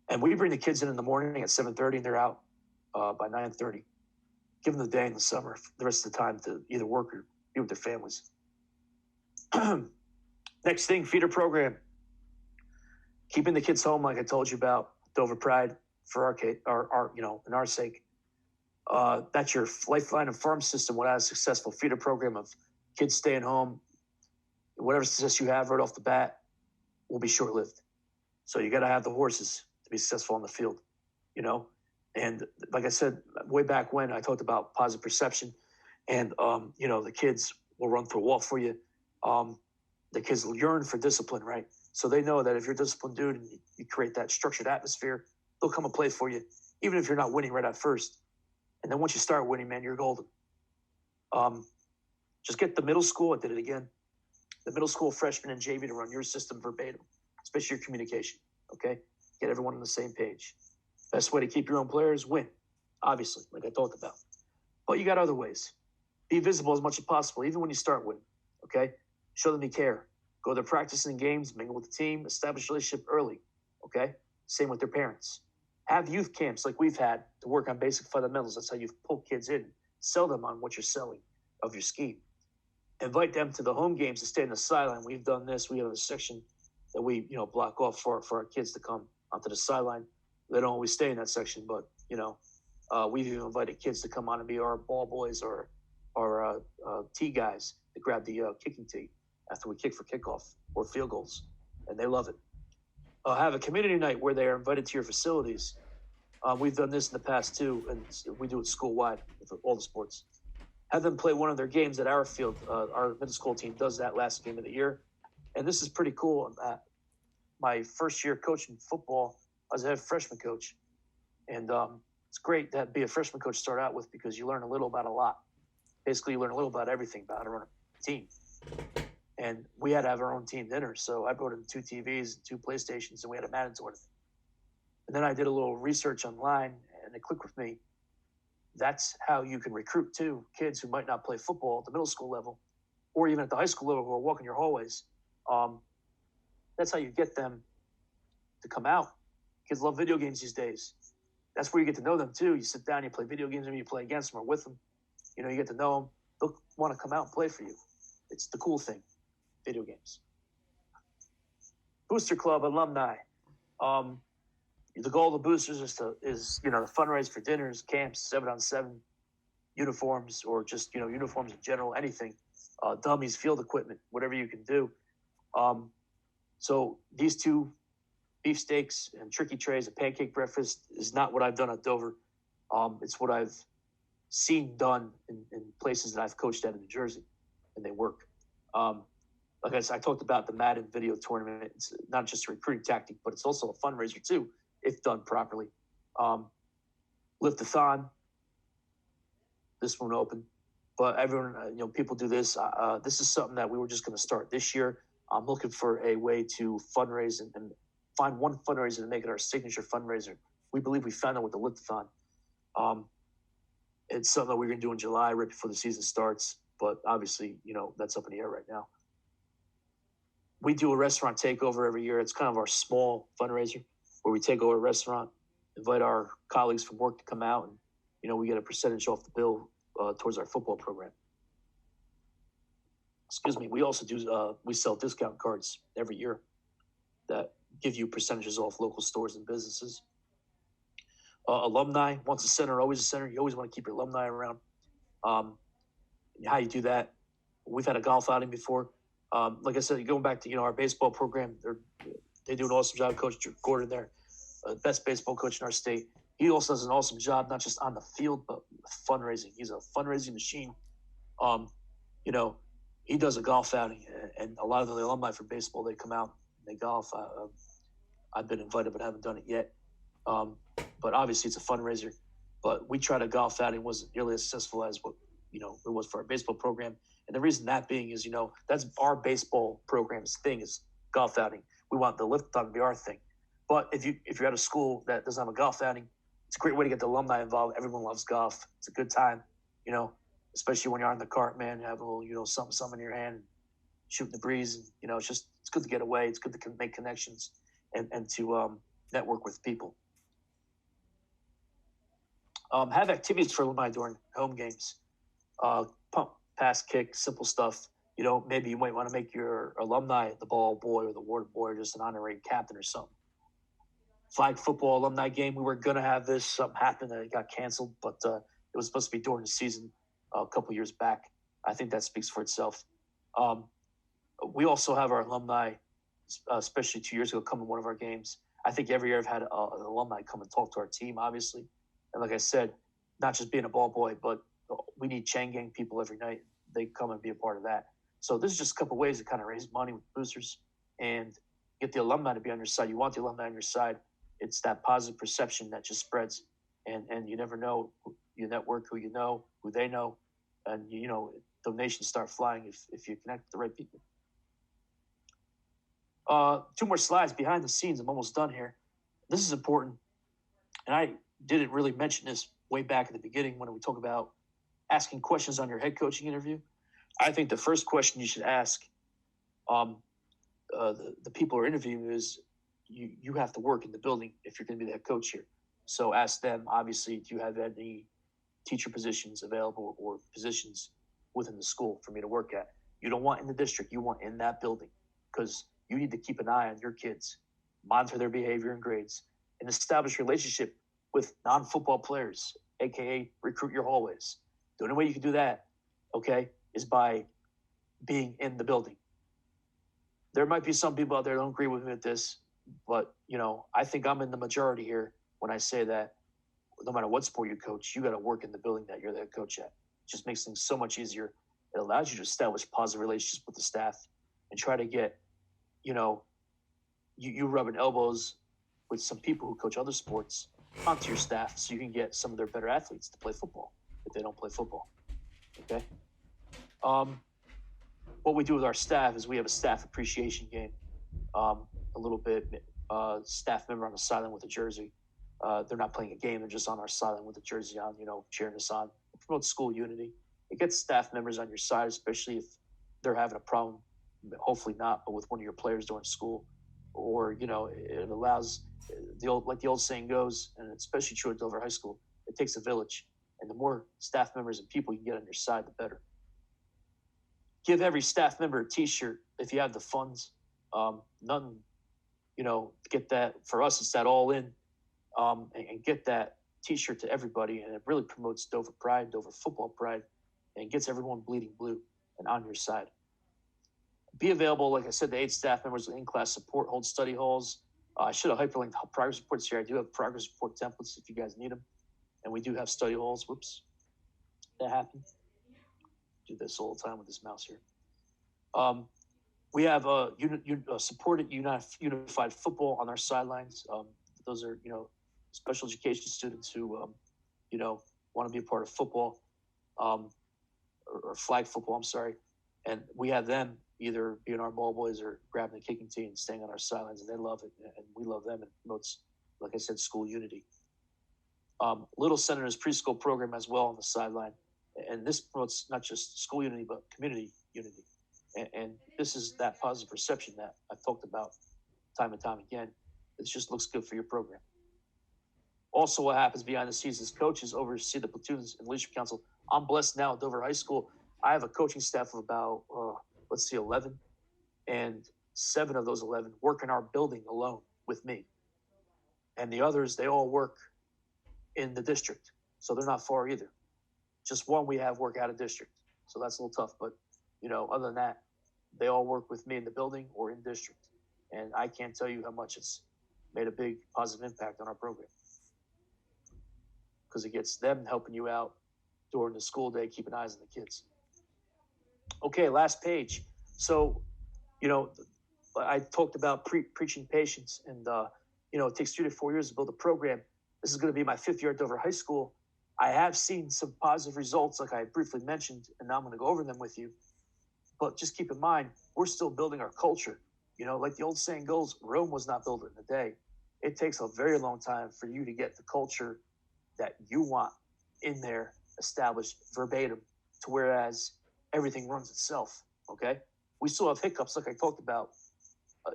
And we bring the kids in the morning at 7:30, and they're out by 9:30. Give them the day in the summer, the rest of the time to either work or be with their families. Next thing, feeder program. Keeping the kids home, like I told you about, Dover Pride for in our sake. That's your lifeline and farm system. Without a successful feeder program of kids staying home, whatever success you have right off the bat will be short-lived. So you got to have the horses to be successful on the field, And like I said, way back when I talked about positive perception, and the kids will run through a wall for you. The kids will yearn for discipline, right? So they know that if you're a disciplined dude and you create that structured atmosphere, they'll come and play for you, even if you're not winning right at first. And then once you start winning, man, you're golden. Just get the middle school. I did it again. The middle school freshmen and JV to run your system verbatim, especially your communication. Okay, get everyone on the same page. Best way to keep your own players, win, obviously, like I talked about. But you got other ways. Be visible as much as possible, even when you start winning. Okay, show them you care. Go to their practices and games, mingle with the team, establish a relationship early. Okay, same with their parents. Have youth camps like we've had to work on basic fundamentals. That's how you pull kids in. Sell them on what you're selling of your scheme. Invite them to the home games to stay in the sideline. We've done this. We have a section that we, block off for our kids to come onto the sideline. They don't always stay in that section, but, we've even invited kids to come on and be our ball boys or tee guys to grab the kicking tee after we kick for kickoff or field goals, and they love it. Have a community night where they are invited to your facilities. We've done this in the past too, and we do it school-wide with all the sports. Have them play one of their games at our field. Our middle school team does that last game of the year, and this is pretty cool. My first year coaching football, I was a head freshman coach, And it's great to be a freshman coach to start out with because you learn a little about a lot. Basically, you learn a little about everything about how to run a team. And we had to have our own team dinner. So I brought in 2 TVs and 2 PlayStations, and we had a Madden tournament. And then I did a little research online, and it clicked with me. That's how you can recruit, too, kids who might not play football at the middle school level or even at the high school level who are walking your hallways. That's how you get them to come out. Kids love video games these days. That's where you get to know them, too. You sit down, you play video games, maybe you play against them or with them. You know, you get to know them. They'll want to come out and play for you. It's the cool thing, video games. Booster Club alumni. The goal of the boosters is to fundraise for dinners, camps, 7-on-7, uniforms, or just uniforms in general, anything, dummies, field equipment, whatever you can do. So these 2 beefsteaks and turkey trays and pancake breakfast is not what I've done at Dover. It's what I've seen done in places that I've coached at in New Jersey, and they work. Like I said, I talked about the Madden video tournament. It's not just a recruiting tactic, but it's also a fundraiser too, if done properly. Lift-a-thon, this one open, but everyone, people do this. This is something that we were just going to start this year. I'm looking for a way to fundraise and find one fundraiser to make it our signature fundraiser. We believe we found that with the Lift-a-thon. It's something that we're going to do in July, right before the season starts, but obviously, that's up in the air right now. We do a restaurant takeover every year. It's kind of our small fundraiser where we take over a restaurant, invite our colleagues from work to come out, and we get a percentage off the bill towards our football program. Excuse me. We also do we sell discount cards every year that give you percentages off local stores and businesses. Alumni, once a center, always a center. You always want to keep your alumni around. How you do that? We've had a golf outing before. Like I said, going back to our baseball program, they do an awesome job. Coach Gordon there, best baseball coach in our state. He also does an awesome job, not just on the field, but fundraising. He's a fundraising machine. He does a golf outing, and a lot of the alumni for baseball, they come out and they golf. I've been invited, but haven't done it yet. But obviously, it's a fundraiser. But we tried a golf outing, wasn't nearly as successful as what it was for our baseball program. And the reason that being is, that's our baseball program's thing is golf outing. We want the lift-a-thon to be our thing. But if you're at a school that doesn't have a golf outing, it's a great way to get the alumni involved. Everyone loves golf. It's a good time, especially when you're on the cart, man. You have a little, something in your hand, shooting the breeze. And, it's good to get away. It's good to make connections and to network with people. Have activities for alumni during home games. Pump, pass, kick, simple stuff. Maybe you might want to make your alumni the ball boy or the water boy or just an honorary captain or something. Flag football alumni game. We were going to have this. Something happened and it got canceled, but it was supposed to be during the season a couple years back. I think that speaks for itself. We also have our alumni, especially 2 years ago, come to one of our games. I think every year I've had an alumni come and talk to our team, obviously. And like I said, not just being a ball boy, but we need chain gang people every night. They come and be a part of that. So this is just a couple ways to kind of raise money with boosters and get the alumni to be on your side. You want the alumni on your side. It's that positive perception that just spreads. And you never know you network, who you know, who they know. And, donations start flying if you connect with the right people. 2 more slides behind the scenes. I'm almost done here. This is important. And I didn't really mention this way back at the beginning when we talk about asking questions on your head coaching interview. I think the first question you should ask the people who are interviewing you is you have to work in the building if you're going to be the head coach here. So ask them, obviously, do you have any teacher positions available or positions within the school for me to work at? You don't want in the district. You want in that building because you need to keep an eye on your kids, monitor their behavior and grades, and establish a relationship with non-football players, a.k.a. recruit your hallways. The only way you can do that, okay, is by being in the building. There might be some people out there that don't agree with me with this, but, I think I'm in the majority here when I say that no matter what sport you coach, you got to work in the building that you're the head coach at. It just makes things so much easier. It allows you to establish positive relationships with the staff and try to get, you rubbing elbows with some people who coach other sports onto your staff so you can get some of their better athletes to play football if they don't play football. Okay. What we do with our staff is we have a staff appreciation game. A little bit, staff member on the sideline with a jersey. They're not playing a game; they're just on our sideline with a jersey on, cheering us on. It promotes school unity. It gets staff members on your side, especially if they're having a problem. Hopefully not, but with one of your players during school, or it allows like the old saying goes, and especially true at Delaware High School. It takes a village, and the more staff members and people you get on your side, the better. Give every staff member a T-shirt if you have the funds. Nothing, get that. For us, it's that all in, and get that T-shirt to everybody, and it really promotes Dover pride, Dover football pride, and gets everyone bleeding blue and on your side. Be available, like I said, to 8 staff members with in-class support, hold study halls. I should have hyperlinked progress reports here. I do have progress report templates if you guys need them, and we do have study halls. Whoops, that happened. Do this all the time with this mouse here. We have supported unified football on our sidelines. Those are special education students who want to be a part of football, or flag football. I'm sorry, and we have them either being our ball boys or grabbing the kicking tee and staying on our sidelines, and they love it, and we love them. It promotes, like I said, school unity. Little Senators preschool program as well on the sideline. And this promotes not just school unity, but community unity. And this is that positive perception that I've talked about time and time again. It just looks good for your program. Also, what happens behind the scenes is coaches oversee the platoons and leadership council. I'm blessed now at Dover High School. I have a coaching staff of about, 11. And 7 of those 11 work in our building alone with me. And the others, they all work in the district. So they're not far either. Just one we have work out of district. So that's a little tough. But, other than that, they all work with me in the building or in district. And I can't tell you how much it's made a big positive impact on our program. Because it gets them helping you out during the school day, keeping eyes on the kids. Okay, last page. So, I talked about preaching patience. And, it takes 3 to 4 years to build a program. This is going to be my 5th year at Dover High School. I have seen some positive results, like I briefly mentioned, and now I'm going to go over them with you. But just keep in mind, we're still building our culture. Like the old saying goes, Rome was not built in a day. It takes a very long time for you to get the culture that you want in there established verbatim, to whereas everything runs itself, okay? We still have hiccups, like I talked about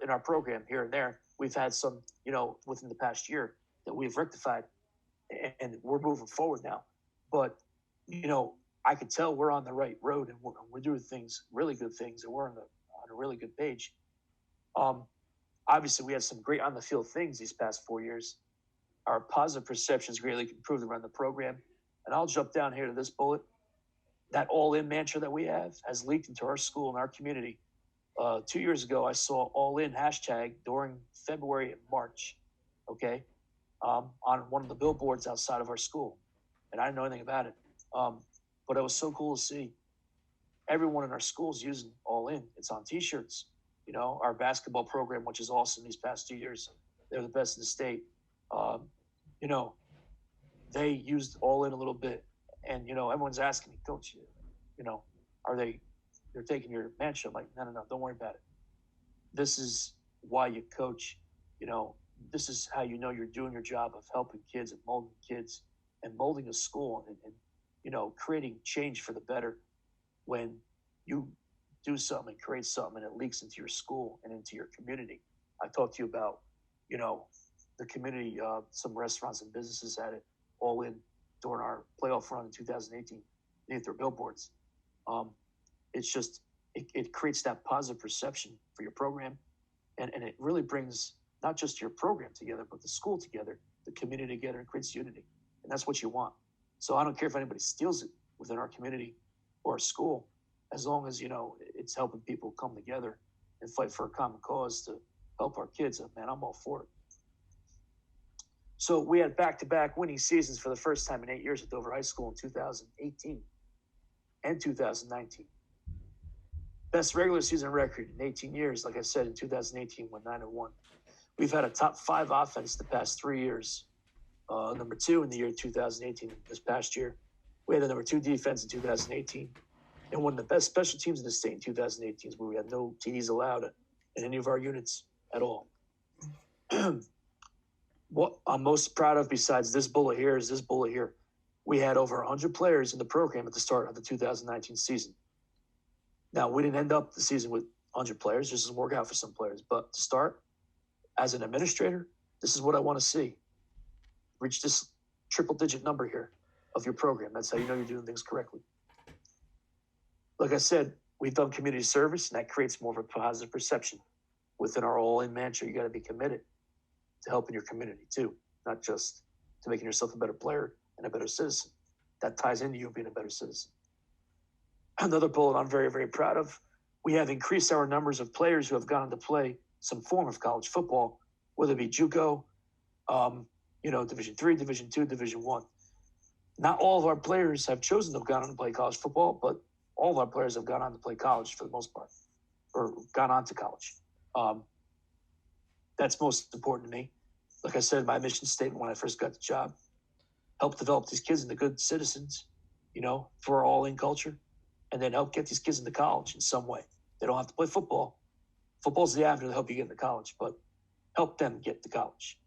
in our program here and there. We've had some, within the past year that we've rectified, and we're moving forward now. But, I could tell we're on the right road, and we're doing things, really good things, and we're on a really good page. Obviously, we had some great on-the-field things these past 4 years. Our positive perceptions greatly improved around the program. And I'll jump down here to this bullet. That all-in mantra that we have has leaked into our school and our community. 2 years ago, I saw all-in hashtag during February and March, okay, on one of the billboards outside of our school. And I didn't know anything about it. But it was so cool to see everyone in our schools using all in. It's on T-shirts. Our basketball program, which is awesome these past 2 years, they're the best in the state. They used all in a little bit. And, everyone's asking me, Coach, they're taking your mantra? I'm like, no, don't worry about it. This is why you coach. This is how you're doing your job of helping kids and molding kids and molding a school and creating change for the better. When you do something and create something and it leaks into your school and into your community. I talked to you about, the community, some restaurants and businesses had it all in during our playoff run in 2018 beneath their billboards. It's just, it creates that positive perception for your program. And it really brings not just your program together, but the school together, the community together, and creates unity. And that's what you want. So I don't care if anybody steals it within our community or our school, as long as, it's helping people come together and fight for a common cause to help our kids. Man, I'm all for it. So we had back-to-back winning seasons for the first time in 8 years at Dover High School in 2018 and 2019. Best regular season record in 18 years, like I said, in 2018 went 9-1. We've had a top 5 offense the past 3 years. Number two in the year 2018, this past year. We had a number two defense in 2018 and one of the best special teams in the state in 2018 where we had no TDs allowed in any of our units at all. What I'm most proud of besides this bullet here is this bullet here. We had over 100 players in the program at the start of the 2019 season. Now, we didn't end up the season with 100 players. This doesn't work out for some players. But to start, as an administrator, this is what I want to see. Reach this triple-digit number here of your program. That's how you know you're doing things correctly. Like I said, we've done community service, and that creates more of a positive perception. Within our all-in mantra, you got to be committed to helping your community too, not just to making yourself a better player and a better citizen. That ties into you being a better citizen. Another bullet I'm very, very proud of, we have increased our numbers of players who have gone on to play some form of college football, whether it be JUCO, Division III, Division II, Division I. Not all of our players have chosen to have gone on to play college football, but all of our players have gone on to play college for the most part, or gone on to college. That's most important to me. Like I said, my mission statement when I first got the job, help develop these kids into good citizens, for our all-in culture, and then help get these kids into college in some way. They don't have to play football. Football's the avenue to help you get into college, but help them get to college.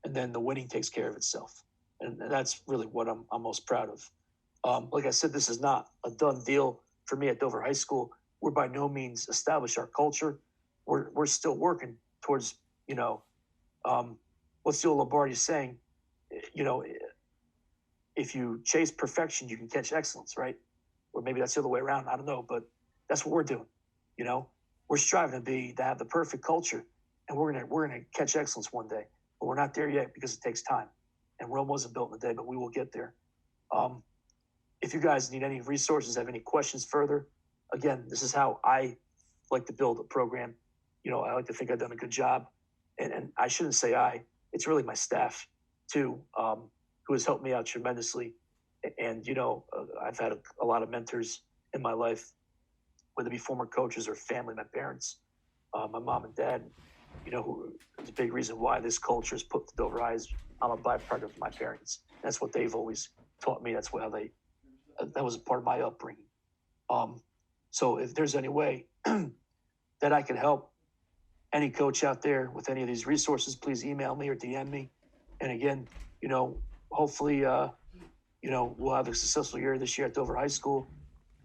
And then the winning takes care of itself. And that's really what I'm most proud of. Like I said, this is not a done deal for me at Dover High School. We're by no means established our culture. We're still working towards, what's the old Lombardi saying? If you chase perfection, you can catch excellence, right? Or maybe that's the other way around. I don't know, but that's what we're doing. We're striving to have the perfect culture, and we're gonna catch excellence one day. But we're not there yet because it takes time. And Rome wasn't built in a day, but we will get there. If you guys need any resources, have any questions further, again, this is how I like to build a program. I like to think I've done a good job. And I shouldn't say it's really my staff too, who has helped me out tremendously. And, I've had a lot of mentors in my life, whether it be former coaches or family, my parents, my mom and dad, who is a big reason why this culture is put to Dover High. I'm a byproduct of my parents. That's what they've always taught me. That's that was a part of my upbringing. So if there's any way that I can help any coach out there with any of these resources, please email me or DM me. And again, hopefully, we'll have a successful year this year at Dover High School.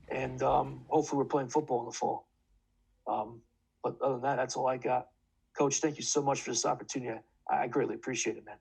And hopefully we're playing football in the fall. But other than that, that's all I got. Coach, thank you so much for this opportunity. I greatly appreciate it, man.